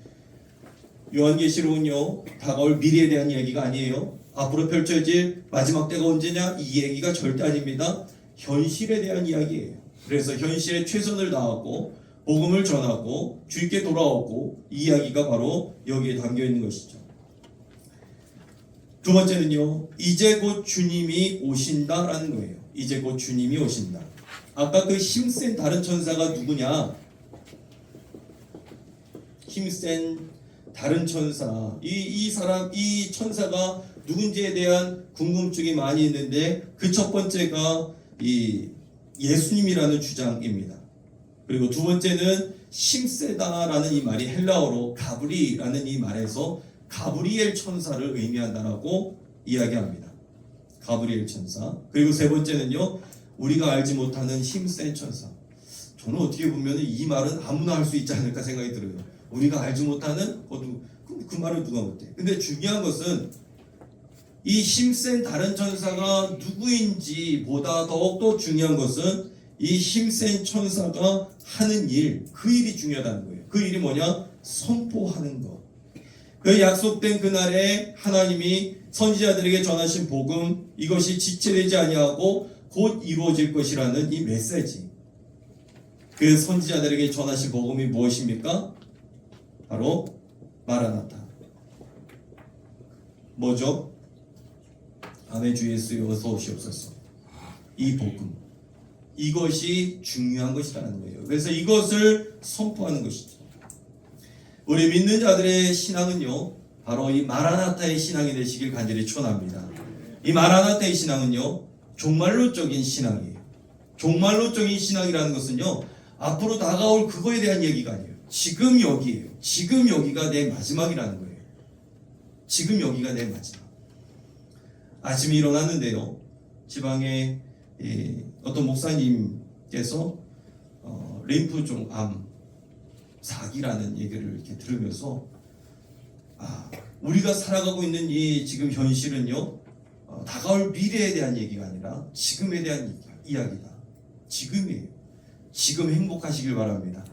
요한계시록은요 다가올 미래에 대한 이야기가 아니에요. 앞으로 펼쳐질 마지막 때가 언제냐, 이 얘기가 절대 아닙니다. 현실에 대한 이야기예요. 그래서 현실에 최선을 다하고 복음을 전하고 주님께 돌아오고, 이 이야기가 바로 여기에 담겨 있는 것이죠. 두 번째는요, 이제 곧 주님이 오신다라는 거예요. 이제 곧 주님이 오신다. 아까 그 힘센 다른 천사가 누구냐? 힘센 다른 천사. 이 천사가 누군지에 대한 궁금증이 많이 있는데 그 첫 번째가 이 예수님이라는 주장입니다. 그리고 두 번째는 힘세다라는 이 말이 헬라어로 가브리라는 이 말에서 가브리엘 천사를 의미한다라고 이야기합니다. 가브리엘 천사. 그리고 세 번째는요, 우리가 알지 못하는 힘센 천사. 저는 어떻게 보면 이 말은 아무나 할 수 있지 않을까 생각이 들어요. 우리가 알지 못하는 그 말을 누가 못해. 근데 중요한 것은 이 힘센 다른 천사가 누구인지 보다 더욱더 중요한 것은 이 힘센 천사가 하는 일, 그 일이 중요하다는 거예요. 그 일이 뭐냐? 선포하는 것. 그 약속된 그날에 하나님이 선지자들에게 전하신 복음, 이것이 지체되지 아니하고 곧 이루어질 것이라는 이 메시지. 그 선지자들에게 전하신 복음이 무엇입니까? 바로 마라나타. 뭐죠? 아멘. 주 예수여 어서 오시옵소서. 이 복음, 이것이 중요한 것이라는 거예요. 그래서 이것을 선포하는 것이죠. 우리 믿는 자들의 신앙은요, 바로 이 마라나타의 신앙이 되시길 간절히 축원합니다. 이 마라나타의 신앙은요, 종말론적인 신앙이에요. 종말론적인 신앙이라는 것은요, 앞으로 다가올 그거에 대한 얘기가 아니에요. 지금 여기에요. 지금 여기가 내 마지막이라는 거예요. 지금 여기가 내 마지막. 아침에 일어났는데요, 지방에 어떤 목사님께서 림프종 암 사기라는 얘기를 이렇게 들으면서 우리가 살아가고 있는 이 지금 현실은요, 다가올 미래에 대한 얘기가 아니라 지금에 대한 이야기다. 지금이에요. 지금 행복하시길 바랍니다.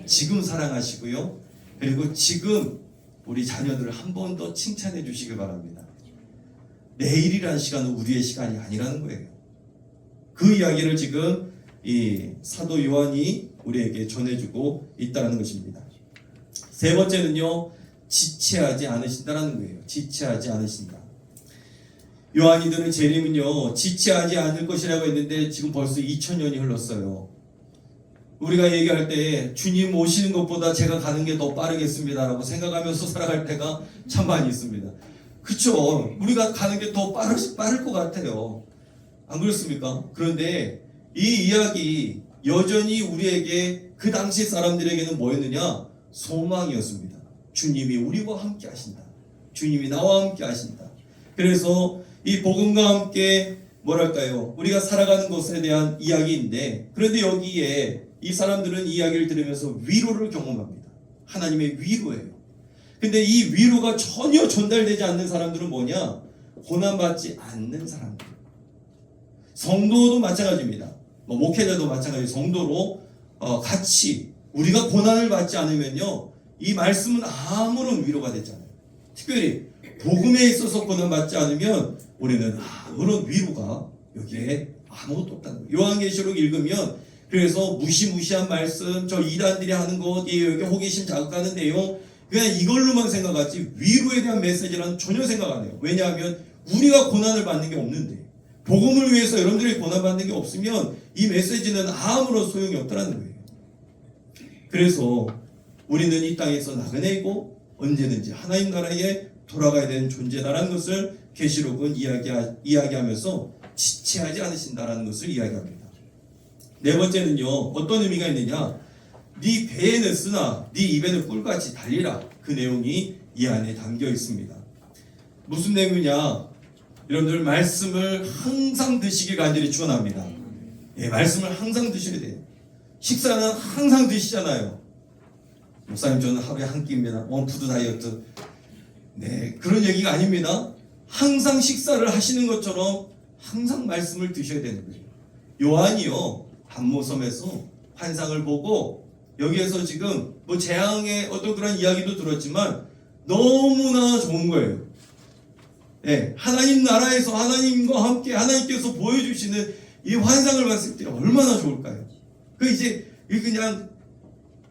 지금 사랑하시고요, 그리고 지금 우리 자녀들을 한 번 더 칭찬해 주시길 바랍니다. 내일이라는 시간은 우리의 시간이 아니라는 거예요. 그 이야기를 지금 이 사도 요한이 우리에게 전해주고 있다는 것입니다. 세 번째는요, 지체하지 않으신다라는 거예요. 지체하지 않으신다. 요한이 드는 재림은요, 지체하지 않을 것이라고 했는데 지금 벌써 2000년이 흘렀어요. 우리가 얘기할 때 주님 오시는 것보다 제가 가는 게 더 빠르겠습니다라고 생각하면서 살아갈 때가 참 많이 있습니다. 그쵸? 우리가 가는 게 더 빠를 것 같아요. 안 그렇습니까? 그런데 이 이야기 여전히 우리에게 그 당시 사람들에게는 뭐였느냐? 소망이었습니다. 주님이 우리와 함께 하신다. 주님이 나와 함께 하신다. 그래서 이 복음과 함께 뭐랄까요? 우리가 살아가는 것에 대한 이야기인데, 그런데 여기에 이 사람들은 이야기를 들으면서 위로를 경험합니다. 하나님의 위로예요. 근데 이 위로가 전혀 전달되지 않는 사람들은 뭐냐? 고난받지 않는 사람들. 성도도 마찬가지입니다. 목회자도 마찬가지. 성도로 같이 우리가 고난을 받지 않으면요, 이 말씀은 아무런 위로가 되지 않아요. 특별히 복음에 있어서 고난받지 않으면 우리는 아무런 위로가 여기에 아무것도 없다는 거예요. 요한계시록 읽으면 그래서 무시무시한 말씀, 저 이단들이 하는 것, 여기 호기심 자극하는 내용, 그냥 이걸로만 생각하지 위로에 대한 메시지라는 전혀 생각 안 해요. 왜냐하면 우리가 고난을 받는 게 없는데, 복음을 위해서 여러분들이 고난받는 게 없으면 이 메시지는 아무런 소용이 없다는 거예요. 그래서 우리는 이 땅에서 나그네이고 언제든지 하나님 나라에 돌아가야 되는 존재다라는 것을 계시록은 이야기하면서 지체하지 않으신다라는 것을 이야기합니다. 네 번째는요, 어떤 의미가 있느냐? 네 배에는 쓰나 네 입에는 꿀같이 달리라. 그 내용이 이 안에 담겨 있습니다. 무슨 내용이냐? 여러분들 말씀을 항상 드시길 간절히 축원합니다. 말씀을 항상 드셔야 돼요. 식사는 항상 드시잖아요. 목사님, 저는 하루에 한 끼입니다. 원푸드 다이어트. 네, 그런 얘기가 아닙니다. 항상 식사를 하시는 것처럼 항상 말씀을 드셔야 되는 거예요. 요한이요, 반모섬에서 환상을 보고 여기에서 지금 뭐 재앙의 어떤 그런 이야기도 들었지만 너무나 좋은 거예요. 네, 하나님 나라에서 하나님과 함께 하나님께서 보여주시는 이 환상을 봤을 때 얼마나 좋을까요? 그 이제 그냥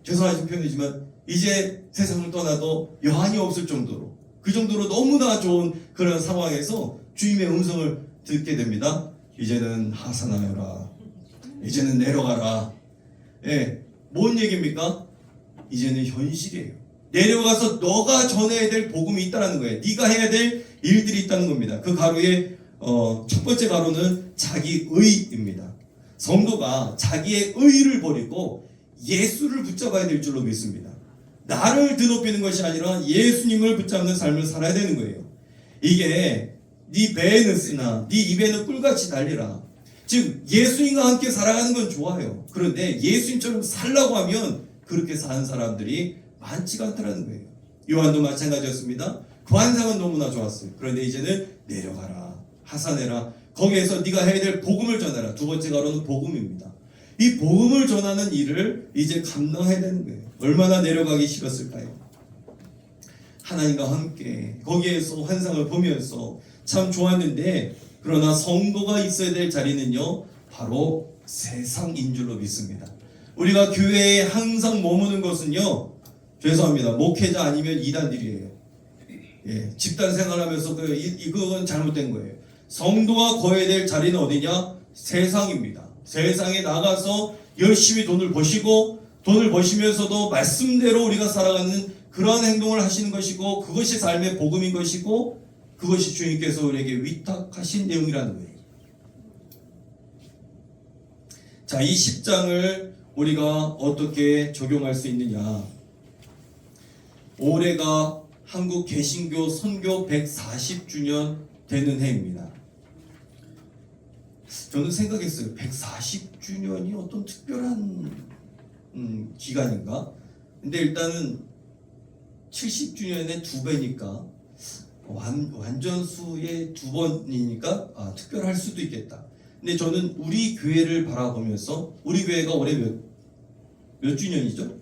죄송하신 표현이지만 이제 세상을 떠나도 여한이 없을 정도로, 그 정도로 너무나 좋은 그런 상황에서 주님의 음성을 듣게 됩니다. 이제는 하산하여라. 이제는 내려가라. 예, 뭔 얘기입니까? 이제는 현실이에요. 내려가서 너가 전해야 될 복음이 있다는 거예요. 네가 해야 될 일들이 있다는 겁니다. 그 가루의 첫 번째 가루는 자기의입니다. 성도가 자기의 의를 버리고 예수를 붙잡아야 될 줄로 믿습니다. 나를 드높이는 것이 아니라 예수님을 붙잡는 삶을 살아야 되는 거예요. 이게 네 배에는 쓰나 네 입에는 꿀같이 달리라. 즉 예수님과 함께 살아가는 건 좋아요. 그런데 예수님처럼 살라고 하면 그렇게 사는 사람들이 많지가 않다는 거예요. 요한도 마찬가지였습니다. 그 환상은 너무나 좋았어요. 그런데 이제는 내려가라, 하산해라. 거기에서 네가 해야 될 복음을 전하라. 두 번째 가로는 복음입니다. 이 복음을 전하는 일을 이제 감당해야 되는 거예요. 얼마나 내려가기 싫었을까요? 하나님과 함께 거기에서 환상을 보면서 참 좋았는데, 그러나 성도가 있어야 될 자리는요, 바로 세상인 줄로 믿습니다. 우리가 교회에 항상 머무는 것은요, 죄송합니다, 목회자 아니면 이단들이에요. 예, 집단 생활하면서 이건 잘못된 거예요. 성도가 거해야 될 자리는 어디냐? 세상입니다. 세상에 나가서 열심히 돈을 버시고, 돈을 버시면서도 말씀대로 우리가 살아가는 그러한 행동을 하시는 것이고, 그것이 삶의 복음인 것이고, 그것이 주님께서 우리에게 위탁하신 내용이라는 거예요. 자, 이 10장을 우리가 어떻게 적용할 수 있느냐? 올해가 한국 개신교 선교 140주년 되는 해입니다. 저는 생각했어요. 140주년이 어떤 특별한 기간인가? 근데 일단은 70주년의 2배니까 완전수의 2번이니까 특별할 수도 있겠다. 근데 저는 우리 교회를 바라보면서, 우리 교회가 올해 몇 주년이죠?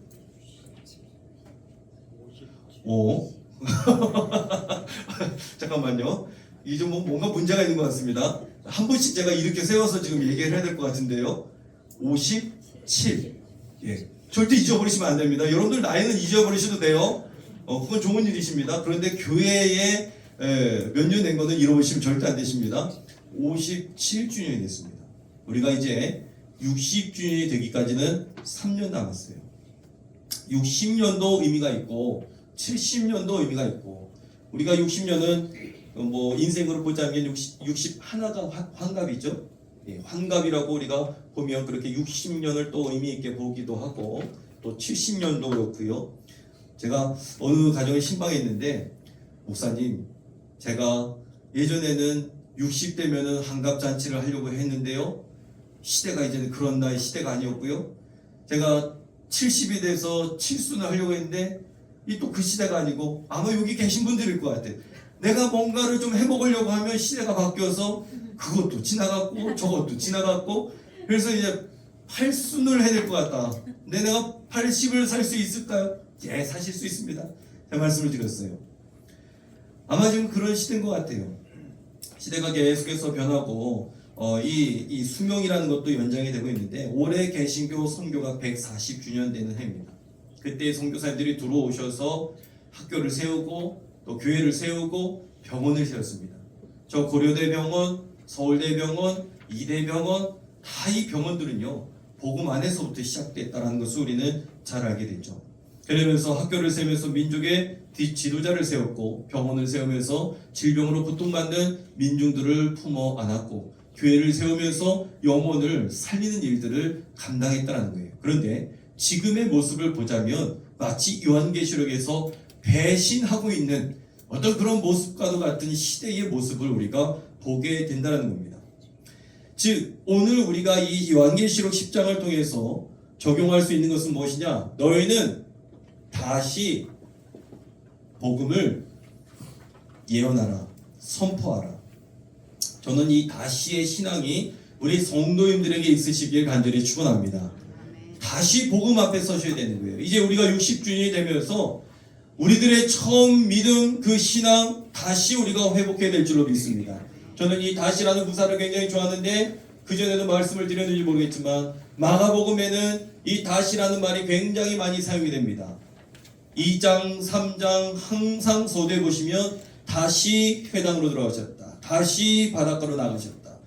5. 잠깐만요. 이게 좀 뭔가 문제가 있는 것 같습니다. 한 번씩 제가 이렇게 세워서 지금 얘기를 해야 될 것 같은데요. 57. 예. 절대 잊어버리시면 안 됩니다. 여러분들 나이는 잊어버리셔도 돼요. 그건 좋은 일이십니다. 그런데 교회에 몇 년 된 거는 잃어버리시면 절대 안 되십니다. 57주년이 됐습니다. 우리가 이제 60주년이 되기까지는 3년 남았어요. 60년도 의미가 있고 70년도 의미가 있고, 우리가 60년은 뭐 인생으로 보자면 60 하나가 환갑이죠. 예, 환갑이라고 우리가 보면 그렇게 60년을 또 의미 있게 보기도 하고, 또 70년도 그렇고요. 제가 어느 가정에 신방했는데, 목사님, 제가 예전에는 60대면은 환갑 잔치를 하려고 했는데요, 시대가 이제는 그런 나이 시대가 아니었고요. 제가 70이 돼서 칠순을 하려고 했는데 이 또 그 시대가 아니고, 아마 여기 계신 분들일 것 같아요. 내가 뭔가를 좀 해먹으려고 하면 시대가 바뀌어서 그것도 지나갔고 저것도 지나갔고, 그래서 이제 8순을 해야 될 것 같다. 근데 내가 80을 살 수 있을까요? 예, 사실 수 있습니다. 제가 말씀을 드렸어요. 아마 지금 그런 시대인 것 같아요. 시대가 계속해서 변하고 이 수명이라는 것도 연장이 되고 있는데, 올해 개신교 선교가 140주년 되는 해입니다. 그때 선교사님들이 들어오셔서 학교를 세우고 또 교회를 세우고 병원을 세웠습니다. 저 고려대병원, 서울대병원, 이대병원, 다 이 병원들은요, 복음 안에서부터 시작됐다는 것을 우리는 잘 알게 되죠. 그러면서 학교를 세우면서 민족의 지도자를 세웠고, 병원을 세우면서 질병으로 고통받는 민중들을 품어 안았고, 교회를 세우면서 영혼을 살리는 일들을 감당했다는 거예요. 그런데 지금의 모습을 보자면 마치 요한계시록에서 배신하고 있는 어떤 그런 모습과도 같은 시대의 모습을 우리가 보게 된다는 겁니다. 즉, 오늘 우리가 이 요한계시록 10장을 통해서 적용할 수 있는 것은 무엇이냐? 너희는 다시 복음을 예언하라, 선포하라. 저는 이 다시의 신앙이 우리 성도님들에게 있으시길 간절히 축원합니다. 다시 복음 앞에 서셔야 되는 거예요. 이제 우리가 60주년이 되면서 우리들의 처음 믿음, 그 신앙 다시 우리가 회복해야 될 줄로 믿습니다. 저는 이 다시라는 구사를 굉장히 좋아하는데, 그전에도 말씀을 드렸는지 모르겠지만 마가복음에는 이 다시라는 말이 굉장히 많이 사용이 됩니다. 2장, 3장 항상 서두에 보시면 다시 회당으로 들어가셨다, 다시 바닷가로 나가셨다.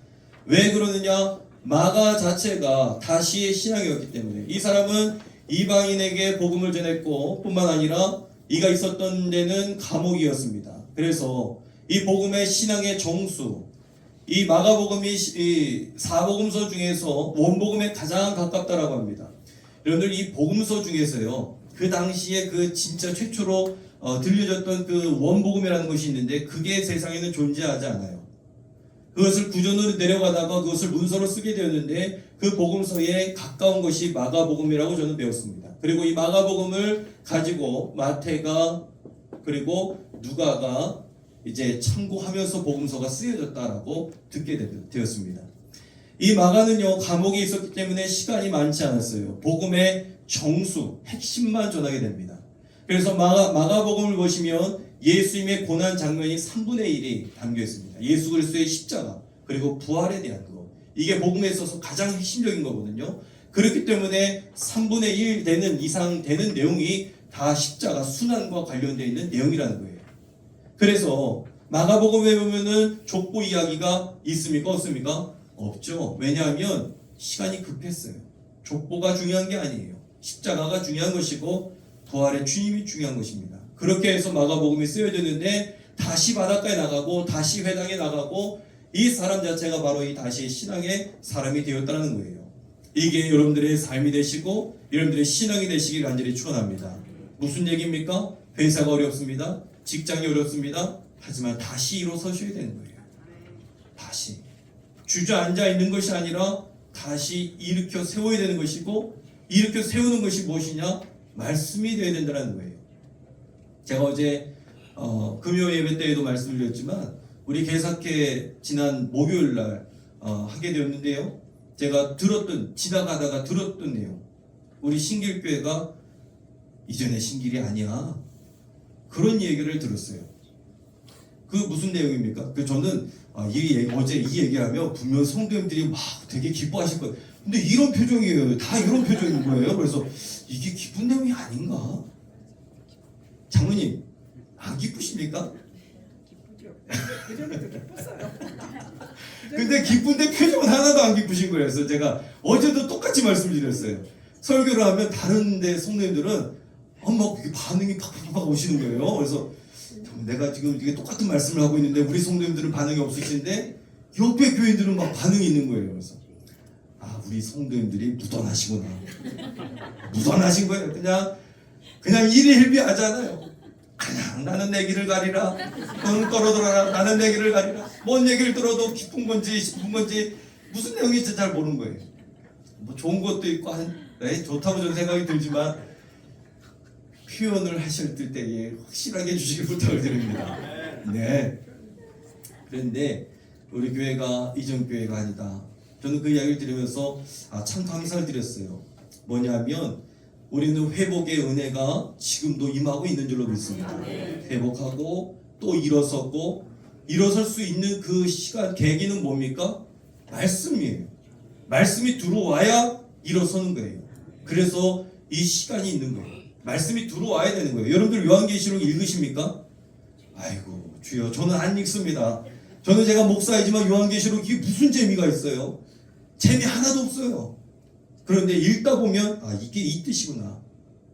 왜 그러느냐? 마가 자체가 다시의 신앙이었기 때문에. 이 사람은 이방인에게 복음을 전했고, 뿐만 아니라 이가 있었던 데는 감옥이었습니다. 그래서 이 복음의 신앙의 정수, 이 마가복음이 이 사복음서 중에서 원복음에 가장 가깝다라고 합니다. 여러분들, 이 복음서 중에서요, 그 당시에 그 진짜 최초로 들려졌던 그 원복음이라는 것이 있는데, 그게 세상에는 존재하지 않아요. 그것을 구전으로 내려가다가 그것을 문서로 쓰게 되었는데, 그 복음서에 가까운 것이 마가복음이라고 저는 배웠습니다. 그리고 이 마가복음을 가지고 마태가 그리고 누가가 이제 참고하면서 복음서가 쓰여졌다라고 듣게 되었습니다. 이 마가는요, 감옥에 있었기 때문에 시간이 많지 않았어요. 복음의 정수, 핵심만 전하게 됩니다. 그래서 마가복음을 보시면 예수님의 고난 장면이 3분의 1이 담겨 있습니다. 예수 그리스도의 십자가, 그리고 부활에 대한 것, 이게 복음에 있어서 가장 핵심적인 거거든요. 그렇기 때문에 3분의 1 되는 이상 되는 내용이 다 십자가 순환과 관련되어 있는 내용이라는 거예요. 그래서 마가복음에 보면은 족보 이야기가 있습니까? 없습니까? 없죠. 왜냐하면 시간이 급했어요. 족보가 중요한 게 아니에요. 십자가가 중요한 것이고 부활의 주님이 중요한 것입니다. 그렇게 해서 마가복음이 쓰여졌는데 다시 바닷가에 나가고 다시 회당에 나가고 이 사람 자체가 바로 이 다시 신앙의 사람이 되었다는 거예요. 이게 여러분들의 삶이 되시고 여러분들의 신앙이 되시길 간절히 축원합니다. 무슨 얘기입니까? 회사가 어렵습니다. 직장이 어렵습니다. 하지만 다시 일어서셔야 되는 거예요. 다시 주저앉아 있는 것이 아니라 다시 일으켜 세워야 되는 것이고, 일으켜 세우는 것이 무엇이냐? 말씀이 되어야 된다는 거예요. 제가 어제 금요 예배 때에도 말씀드렸지만 우리 개사회 지난 목요일 날 하게 되었는데요. 제가 지나가다가 들었던 내용, 우리 신길교회가 이전의 신길이 아니야, 그런 얘기를 들었어요. 그 무슨 내용입니까? 저는 어제 이 얘기하면 분명 성도님들이 막 되게 기뻐하실 거예요. 근데 이런 표정이에요. 다 이런 표정인 거예요. 그래서 이게 기쁜 내용이 아닌가? 장로님, 안 기쁘십니까? 그전에도 기뻤어요. 근데 기쁜데 표정은 하나도 안 기쁘신 거예요. 그래서 제가 어제도 똑같이 말씀드렸어요. 설교를 하면 다른 데 성도님들은 막 반응이 팍팍팍 오시는 거예요. 그래서 내가 지금 이게 똑같은 말씀을 하고 있는데 우리 성도님들은 반응이 없으신데 옆에 교인들은 막 반응이 있는 거예요. 그래서 우리 성도님들이 무던하시구나. 무던하신 거예요. 그냥 일희일비하잖아요. 그냥 나는 내 길을 가리라. 너는 떨어져라. 나는 내 길을 가리라. 뭔 얘기를 들어도 기쁜 건지 슬픈 건지 무슨 내용인지 잘 모르는 거예요. 뭐 좋은 것도 있고 좋다고 저는 생각이 들지만 표현을 하실 때에 확실하게 해주시길 부탁을 드립니다. 네. 그런데 우리 교회가 이전 교회가 아니다. 저는 그 이야기를 들으면서 참 감사를 드렸어요. 뭐냐면 우리는 회복의 은혜가 지금도 임하고 있는 줄로 믿습니다. 회복하고 또 일어섰고, 일어설 수 있는 그 시간 계기는 뭡니까? 말씀이에요. 말씀이 들어와야 일어서는 거예요. 그래서 이 시간이 있는 거예요. 말씀이 들어와야 되는 거예요. 여러분들 요한계시록 읽으십니까? 아이고 주여, 저는 안 읽습니다. 저는 제가 목사이지만 요한계시록이 무슨 재미가 있어요? 재미 하나도 없어요. 그런데 읽다 보면 이게 이 뜻이구나,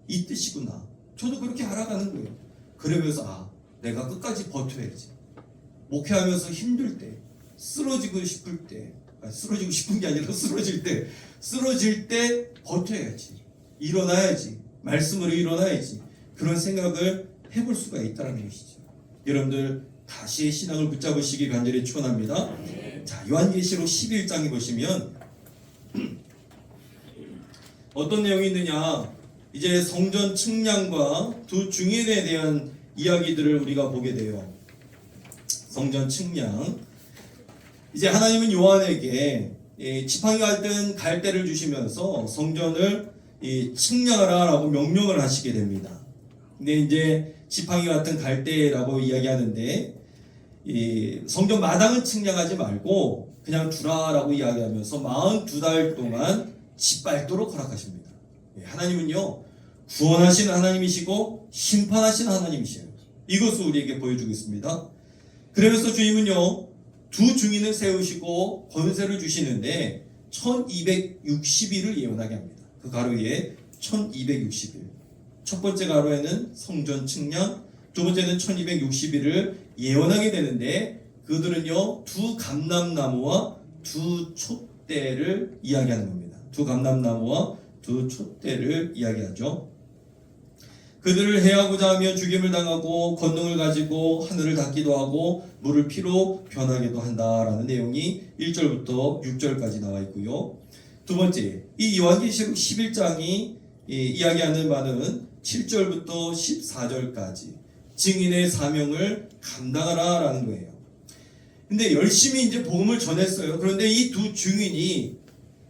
이 뜻이구나. 저도 그렇게 알아가는 거예요. 그러면서 내가 끝까지 버텨야지. 목회하면서 힘들 때, 쓰러지고 싶을 때, 쓰러지고 싶은 게 아니라 쓰러질 때 버텨야지. 일어나야지. 말씀으로 일어나야지. 그런 생각을 해볼 수가 있다는 것이죠. 여러분들 다시 신앙을 붙잡으시기 간절히 축원합니다. 자, 요한계시록 11장에 보시면 어떤 내용이 있느냐? 이제 성전 측량과 두 증인에 대한 이야기들을 우리가 보게 돼요. 성전 측량. 이제 하나님은 요한에게 지팡이 같은 갈대를 주시면서 성전을 측량하라라고 명령을 하시게 됩니다. 근데 이제 지팡이 같은 갈대라고 이야기하는데 성전 마당은 측량하지 말고 그냥 두라라고 이야기하면서 42달 동안 짓밟도록 허락하십니다. 하나님은요, 구원하시는 하나님이시고 심판하시는 하나님이셔요. 이것을 우리에게 보여주고 있습니다. 그러면서 주님은요, 두 증인을 세우시고 권세를 주시는데 1260일을 예언하게 합니다. 그 가로에 1260일. 첫 번째 가로에는 성전 측량, 두 번째는 1260일을 예언하게 되는데, 그들은요 두 감람나무와 두 촛대를 이야기하는 겁니다. 두 감람나무와 두 촛대를 이야기하죠. 그들을 해하고자 하며 죽임을 당하고 권능을 가지고 하늘을 닫기도 하고 물을 피로 변하기도 한다라는 내용이 1절부터 6절까지 나와 있고요. 두 번째, 이 요한계시록 11장이 이야기하는 바는 7절부터 14절까지 증인의 사명을 감당하라라는 거예요. 근데 열심히 이제 복음을 전했어요. 그런데 이 두 증인이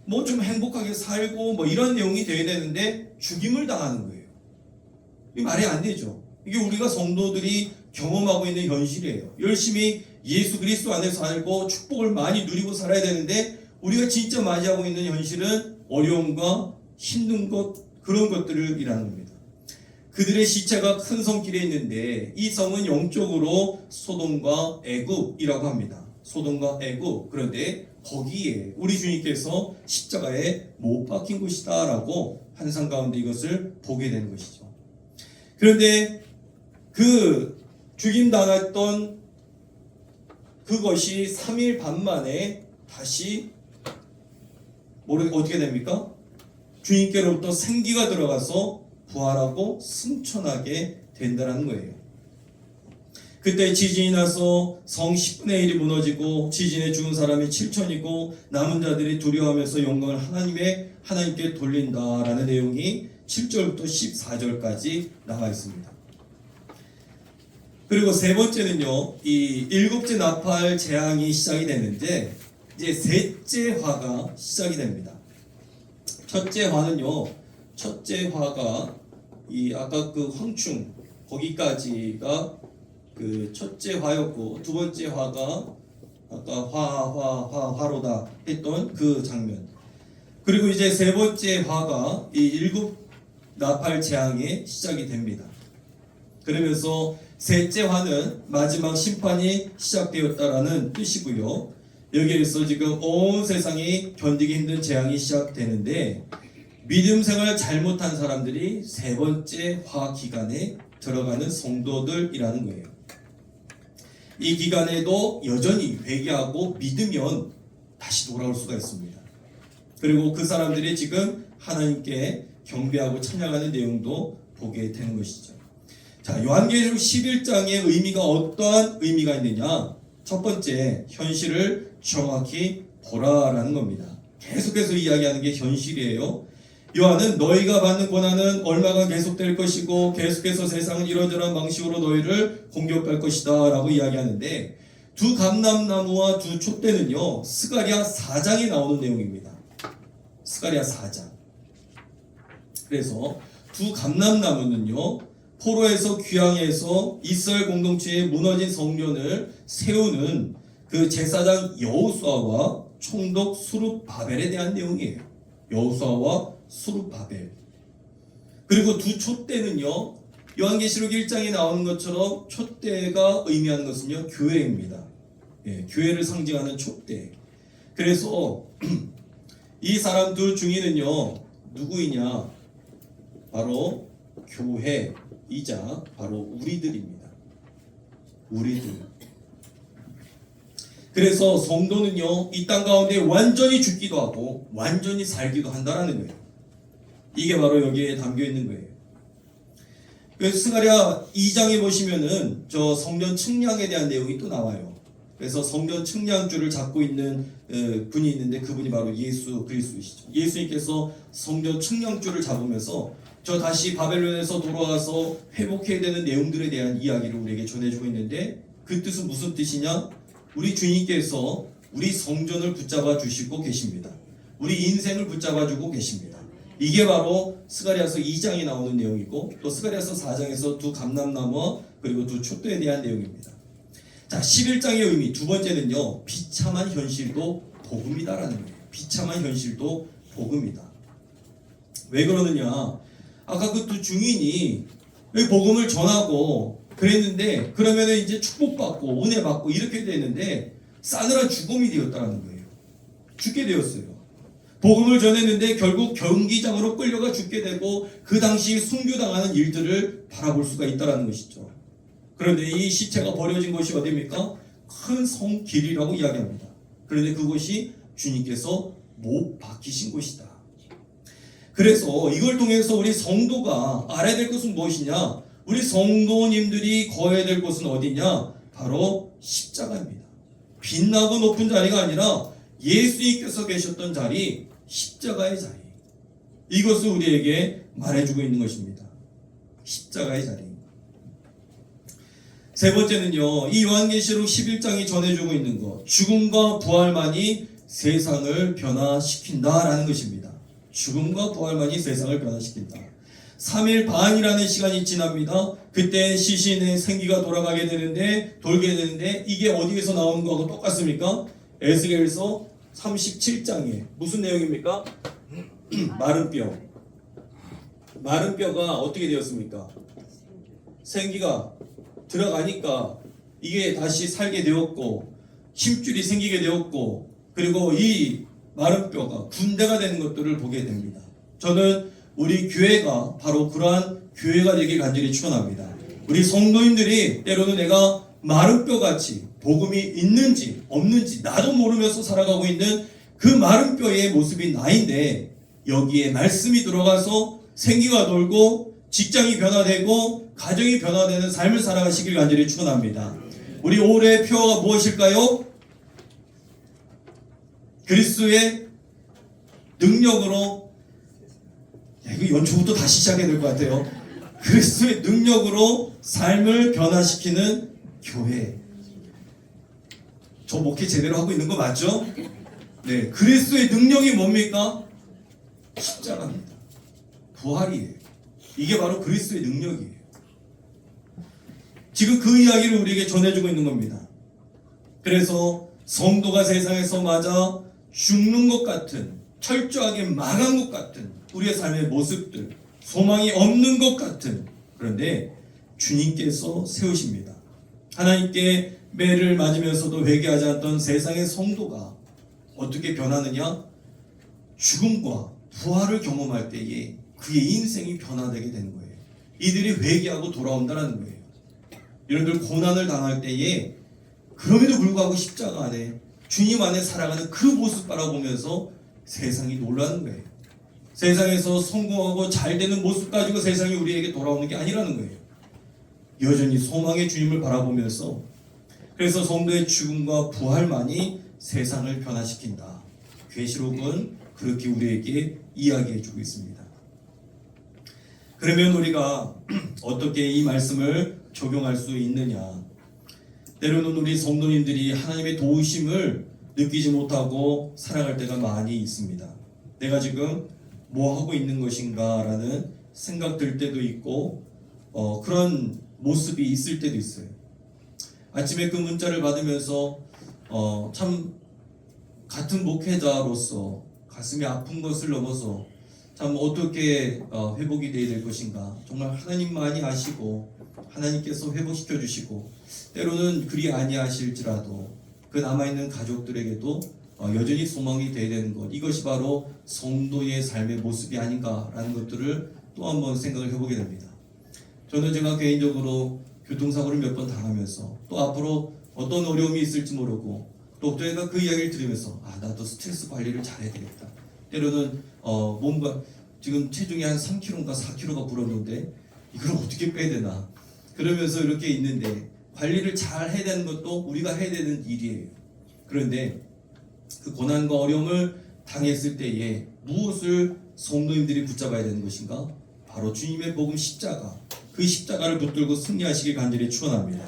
뭐 좀 행복하게 살고 뭐 이런 내용이 돼야 되는데 죽임을 당하는 거예요. 이 말이 안 되죠. 이게 우리가 성도들이 경험하고 있는 현실이에요. 열심히 예수 그리스도 안에서 살고 축복을 많이 누리고 살아야 되는데 우리가 진짜 맞이하고 있는 현실은 어려움과 힘든 것, 그런 것들을 일하는 겁니다. 그들의 시체가 큰 성길에 있는데 이 성은 영적으로 소돔과 애굽이라고 합니다. 소돔과 애굽. 그런데 거기에 우리 주님께서 십자가에 못 박힌 곳이다라고 환상 가운데 이것을 보게 되는 것이죠. 그런데 그 죽임당했던 그것이 3일 반 만에 다시 어떻게 됩니까? 주님께로부터 생기가 들어가서 부활하고 승천하게 된다는 거예요. 그때 지진이 나서 성 10분의 1이 무너지고 지진에 죽은 사람이 7천이고 남은 자들이 두려워하면서 영광을 하나님께 돌린다라는 내용이 7절부터 14절까지 나와 있습니다. 그리고 세 번째는요, 이 일곱째 나팔 재앙이 시작이 되는데 이제 셋째 화가 시작이 됩니다. 첫째 화는요, 첫째 화가 이 아까 그 황충 거기까지가 그 첫째 화였고 두 번째 화가 아까 화로다 했던 그 장면. 그리고 이제 세 번째 화가 이 일곱 나팔 재앙이 시작이 됩니다. 그러면서 셋째 화는 마지막 심판이 시작되었다라는 뜻이고요. 여기에서 지금 온 세상이 견디기 힘든 재앙이 시작되는데 믿음 생활 잘못한 사람들이 세 번째 화 기간에 들어가는 성도들이라는 거예요. 이 기간에도 여전히 회개하고 믿으면 다시 돌아올 수가 있습니다. 그리고 그 사람들이 지금 하나님께 경배하고 찬양하는 내용도 보게 되는 것이죠. 자, 요한계시록 11장의 의미가 어떠한 의미가 있느냐? 첫 번째, 현실을 정확히 보라라는 겁니다. 계속해서 이야기하는 게 현실이에요. 요한은 너희가 받는 고난은 얼마간 계속될 것이고 계속해서 세상은 이러저러한 방식으로 너희를 공격할 것이다 라고 이야기하는데 두 감람나무와 두 촛대는요 스가랴 4장에 나오는 내용입니다. 스가랴 4장. 그래서 두 감람나무는요 포로에서 귀향해서 이스라엘 공동체의 무너진 성전을 세우는 그 제사장 여호수아와 총독 수룹바벨에 대한 내용이에요. 여호수아와 수룹바벨. 그리고 두 촛대는요 요한계시록 1장에 나오는 것처럼 촛대가 의미하는 것은요 교회입니다. 예, 교회를 상징하는 촛대. 그래서 이 사람 둘 중에는요 누구이냐? 바로 교회이자 바로 우리들입니다. 우리들. 그래서 성도는요 이 땅 가운데 완전히 죽기도 하고 완전히 살기도 한다라는 거예요. 이게 바로 여기에 담겨 있는 거예요. 그래서 스가랴 2장에 보시면은 저 성전 측량에 대한 내용이 또 나와요. 그래서 성전 측량줄을 잡고 있는 분이 있는데 그분이 바로 예수 그리스도이시죠. 예수님께서 성전 측량줄을 잡으면서 저 다시 바벨론에서 돌아와서 회복해야 되는 내용들에 대한 이야기를 우리에게 전해주고 있는데 그 뜻은 무슨 뜻이냐? 우리 주님께서 우리 성전을 붙잡아 주시고 계십니다. 우리 인생을 붙잡아 주고 계십니다. 이게 바로 스가랴서 2장에 나오는 내용이고 또 스가랴서 4장에서 두 감람나무와 그리고 두 촛대에 대한 내용입니다. 자, 11장의 의미 두 번째는요. 비참한 현실도 복음이다라는 거예요. 비참한 현실도 복음이다. 왜 그러느냐? 아까 그 두 증인이 복음을 전하고 그랬는데 그러면은 이제 축복받고 은혜 받고 이렇게 되는데 싸늘한 죽음이 되었다라는 거예요. 죽게 되었어요. 복음을 전했는데 결국 경기장으로 끌려가 죽게 되고 그 당시 순교당하는 일들을 바라볼 수가 있다라는 것이죠. 그런데 이 시체가 버려진 곳이 어디입니까? 큰 성길이라고 이야기합니다. 그런데 그곳이 주님께서 못 박히신 곳이다. 그래서 이걸 통해서 우리 성도가 알아야 될 것은 무엇이냐? 우리 성도님들이 거해야 될 곳은 어디냐? 바로 십자가입니다. 빛나고 높은 자리가 아니라 예수님께서 계셨던 자리, 십자가의 자리. 이것을 우리에게 말해주고 있는 것입니다. 십자가의 자리. 세 번째는요, 이 요한계시록 11장이 전해주고 있는 것, 죽음과 부활만이 세상을 변화시킨다라는 것입니다. 죽음과 부활만이 세상을 변화시킨다. 3일 반이라는 시간이 지납니다. 그때 시신의 생기가 돌게 되는데 이게 어디에서 나오는 거하고 똑같습니까? 에스겔서 37장에 무슨 내용입니까? 마른 뼈. 마른 뼈가 어떻게 되었습니까? 생기가 들어가니까 이게 다시 살게 되었고 힘줄이 생기게 되었고 그리고 이 마른 뼈가 군대가 되는 것들을 보게 됩니다. 저는 우리 교회가 바로 그러한 교회가 되길 간절히 축원합니다. 우리 성도님들이 때로는 내가 마른 뼈같이 복음이 있는지 없는지 나도 모르면서 살아가고 있는 그 마른 뼈의 모습이 나인데 여기에 말씀이 들어가서 생기가 돌고 직장이 변화되고 가정이 변화되는 삶을 살아가시길 간절히 축원합니다. 우리 올해의 표어가 무엇일까요? 그리스도의 능력으로 이거 연초부터 다시 시작해야 될 것 같아요. 그리스도의 능력으로 삶을 변화시키는 교회. 저 목회 제대로 하고 있는 거 맞죠? 네, 그리스도의 능력이 뭡니까? 십자가입니다. 부활이에요. 이게 바로 그리스도의 능력이에요. 지금 그 이야기를 우리에게 전해주고 있는 겁니다. 그래서 성도가 세상에서 맞아 죽는 것 같은, 철저하게 망한 것 같은 우리의 삶의 모습들, 소망이 없는 것 같은, 그런데 주님께서 세우십니다. 하나님께 매를 맞으면서도 회개하지 않던 세상의 성도가 어떻게 변하느냐? 죽음과 부활을 경험할 때에 그의 인생이 변화되게 되는 거예요. 이들이 회개하고 돌아온다는 거예요. 여러분들 고난을 당할 때에 그럼에도 불구하고 십자가 안에 주님 안에 살아가는 그 모습 바라보면서 세상이 놀라는 거예요. 세상에서 성공하고 잘 되는 모습 가지고 세상이 우리에게 돌아오는 게 아니라는 거예요. 여전히 소망의 주님을 바라보면서 그래서 성도의 죽음과 부활만이 세상을 변화시킨다. 계시록은 그렇게 우리에게 이야기해주고 있습니다. 그러면 우리가 어떻게 이 말씀을 적용할 수 있느냐? 때로는 우리 성도님들이 하나님의 도우심을 느끼지 못하고 살아갈 때가 많이 있습니다. 내가 지금 뭐 하고 있는 것인가 라는 생각 들 때도 있고 그런 모습이 있을 때도 있어요. 아침에 그 문자를 받으면서 참 같은 목회자로서 가슴이 아픈 것을 넘어서 참 어떻게 회복이 되어야 될 것인가, 정말 하나님만이 아시고 하나님께서 회복시켜 주시고 때로는 그리 아니하실지라도 그 남아있는 가족들에게도 여전히 소망이 되어야 되는 것, 이것이 바로 성도의 삶의 모습이 아닌가라는 것들을 또 한 번 생각을 해보게 됩니다. 저는 제가 개인적으로 교통사고를 몇 번 당하면서 또 앞으로 어떤 어려움이 있을지 모르고 또 제가 그 이야기를 들으면서 나도 스트레스 관리를 잘해야 되겠다. 때로는 뭔가 지금 체중이 한 3kg인가 4kg가 불었는데 이걸 어떻게 빼야 되나 그러면서 이렇게 있는데 관리를 잘 해야 되는 것도 우리가 해야 되는 일이에요. 그런데 그 고난과 어려움을 당했을 때에 무엇을 성도님들이 붙잡아야 되는 것인가? 바로 주님의 복음 십자가, 그 십자가를 붙들고 승리하시길 간절히 축원합니다.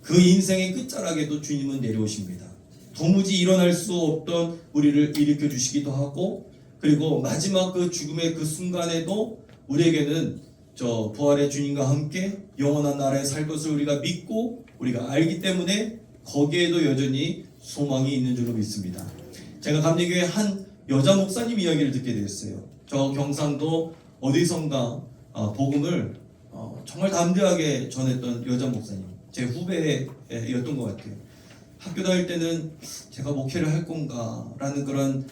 그 인생의 끝자락에도 주님은 내려오십니다. 도무지 일어날 수 없던 우리를 일으켜 주시기도 하고, 그리고 마지막 그 죽음의 그 순간에도 우리에게는 저 부활의 주님과 함께 영원한 나라에 살 것을 우리가 믿고 우리가 알기 때문에 거기에도 여전히 소망이 있는 줄로 믿습니다. 제가 감리교회 한 여자 목사님 이야기를 듣게 되었어요. 저 경상도 어디선가 복음을 정말 담대하게 전했던 여자 목사님, 제 후배였던 것 같아요. 학교 다닐 때는 제가 목회를 할 건가 라는 그런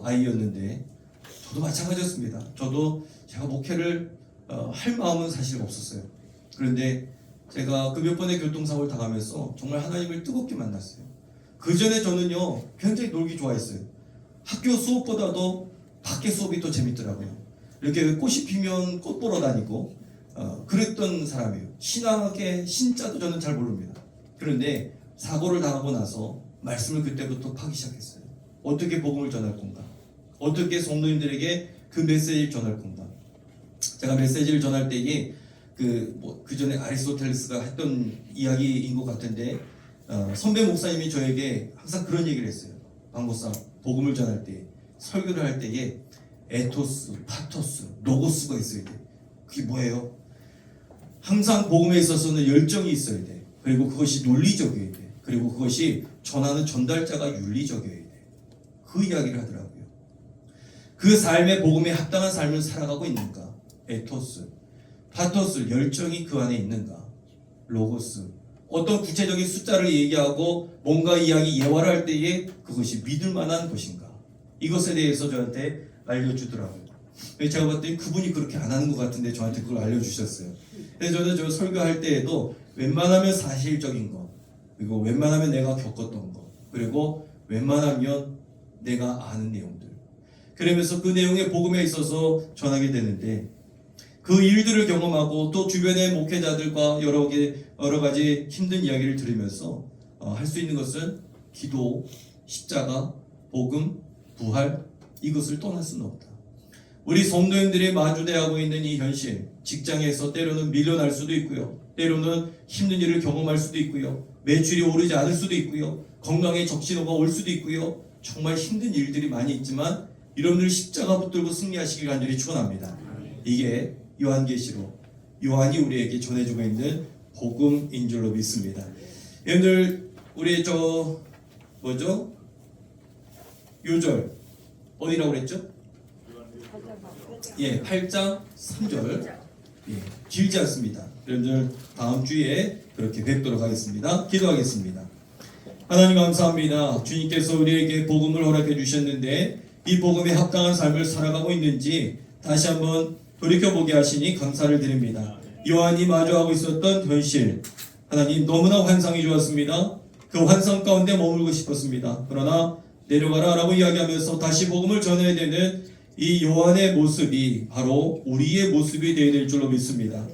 아이였는데 저도 마찬가지였습니다. 저도 제가 목회를 할 마음은 사실 없었어요. 그런데 제가 그 몇 번의 교통사고를 당하면서 정말 하나님을 뜨겁게 만났어요. 그 전에 저는요 굉장히 놀기 좋아했어요. 학교 수업보다도 밖에 수업이 더 재밌더라고요. 이렇게 꽃이 피면 꽃 보러 다니고 그랬던 사람이에요. 신학의 신자도 저는 잘 모릅니다. 그런데 사고를 당하고 나서 말씀을 그때부터 파기 시작했어요. 어떻게 복음을 전할 건가? 어떻게 성도님들에게 그 메시지를 전할 건가? 제가 메시지를 전할 때에 그 전에 아리스토텔레스가 했던 이야기인 것 같은데 선배 목사님이 저에게 항상 그런 얘기를 했어요. 박목사, 복음을 전할 때, 설교를 할 때에 에토스, 파토스, 로고스가 있어야 돼. 그게 뭐예요? 항상 복음에 있어서는 열정이 있어야 돼. 그리고 그것이 논리적이어야 돼. 그리고 그것이 전하는 전달자가 윤리적이어야 돼. 그 이야기를 하더라고요. 그 삶의 복음에 합당한 삶을 살아가고 있는가? 에토스, 파토스, 열정이 그 안에 있는가? 로고스, 어떤 구체적인 숫자를 얘기하고 뭔가 이야기 예화를 할 때에 그것이 믿을 만한 것인가? 이것에 대해서 저한테 알려주더라고요. 제가 봤더니 그분이 그렇게 안 하는 것 같은데 저한테 그걸 알려주셨어요. 그래서 저는 저 설교할 때에도 웬만하면 사실적인 것, 그리고 웬만하면 내가 겪었던 것, 그리고 웬만하면 내가 아는 내용들, 그러면서 그 내용의 복음에 있어서 전하게 되는데, 그 일들을 경험하고 또 주변의 목회자들과 여러 가지 힘든 이야기를 들으면서 할 수 있는 것은 기도, 십자가, 복음, 부활, 이것을 떠날 수는 없다. 우리 성도님들이 마주대하고 있는 이 현실, 직장에서 때로는 밀려날 수도 있고요, 때로는 힘든 일을 경험할 수도 있고요, 매출이 오르지 않을 수도 있고요, 건강에 적신호가 올 수도 있고요, 정말 힘든 일들이 많이 있지만 여러분들 십자가 붙들고 승리하시길 간절히 축원합니다. 이게 요한계시록, 요한이 우리에게 전해주고 있는 복음인 줄로 믿습니다. 여러분들 우리 요절 어디라고 그랬죠? 예, 8장 3절. 예, 길지 않습니다. 여러분들 다음 주에 그렇게 뵙도록 하겠습니다. 기도하겠습니다. 하나님 감사합니다. 주님께서 우리에게 복음을 허락해 주셨는데 이 복음에 합당한 삶을 살아가고 있는지 다시 한번 돌이켜보게 하시니 감사를 드립니다. 요한이 마주하고 있었던 현실, 하나님 너무나 환상이 좋았습니다. 그 환상 가운데 머물고 싶었습니다. 그러나 내려가라 라고 이야기하면서 다시 복음을 전해야 되는 이 요한의 모습이 바로 우리의 모습이 되어야 될 줄로 믿습니다.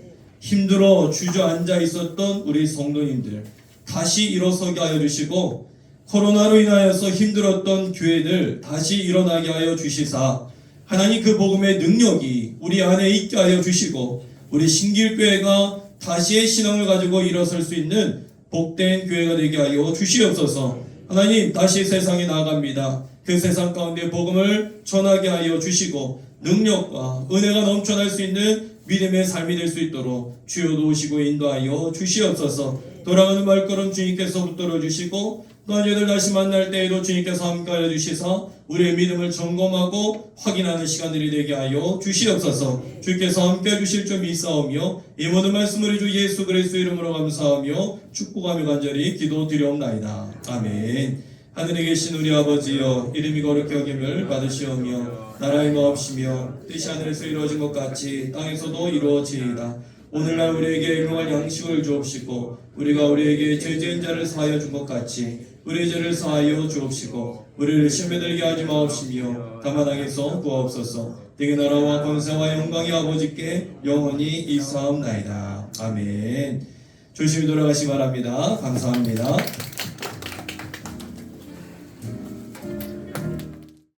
힘들어 주저앉아 있었던 우리 성도님들 다시 일어서게 하여 주시고, 코로나로 인하여서 힘들었던 교회들 다시 일어나게 하여 주시사, 하나님 그 복음의 능력이 우리 안에 있게 하여 주시고, 우리 신길교회가 다시의 신앙을 가지고 일어설 수 있는 복된 교회가 되게 하여 주시옵소서. 하나님 다시 세상에 나아갑니다. 그 세상 가운데 복음을 전하게 하여 주시고 능력과 은혜가 넘쳐날 수 있는 믿음의 삶이 될 수 있도록 주여 도우시고 인도하여 주시옵소서. 돌아가는 발걸음 주님께서 붙들어 주시고 또 저희들 다시 만날 때에도 주님께서 함께하여 주시사 우리의 믿음을 점검하고 확인하는 시간들이 되게 하여 주시옵소서. 주께서 함께해 주실 줄 믿사오며 이 모든 말씀을 주 예수 그리스도 이름으로 감사하며 축복하며 간절히 기도드리옵나이다. 아멘. 하늘에 계신 우리 아버지여, 이름이 거룩히 여김을 받으시오며 나라의 마옵시며 뜻이 하늘에서 이루어진 것 같이 땅에서도 이루어지이다. 오늘날 우리에게 일용할 양식을 주옵시고 우리가 우리에게 죄지은 자를 사하여 준 것 같이 우리의 죄를 사하여 주옵시고 우리를 시험에 들게 하지 마옵시며 다만 악에서 구하옵소서. 내게 나라와 권세와 영광이 아버지께 영원히 있사옵나이다. 아멘. 조심히 돌아가시 바랍니다. 감사합니다.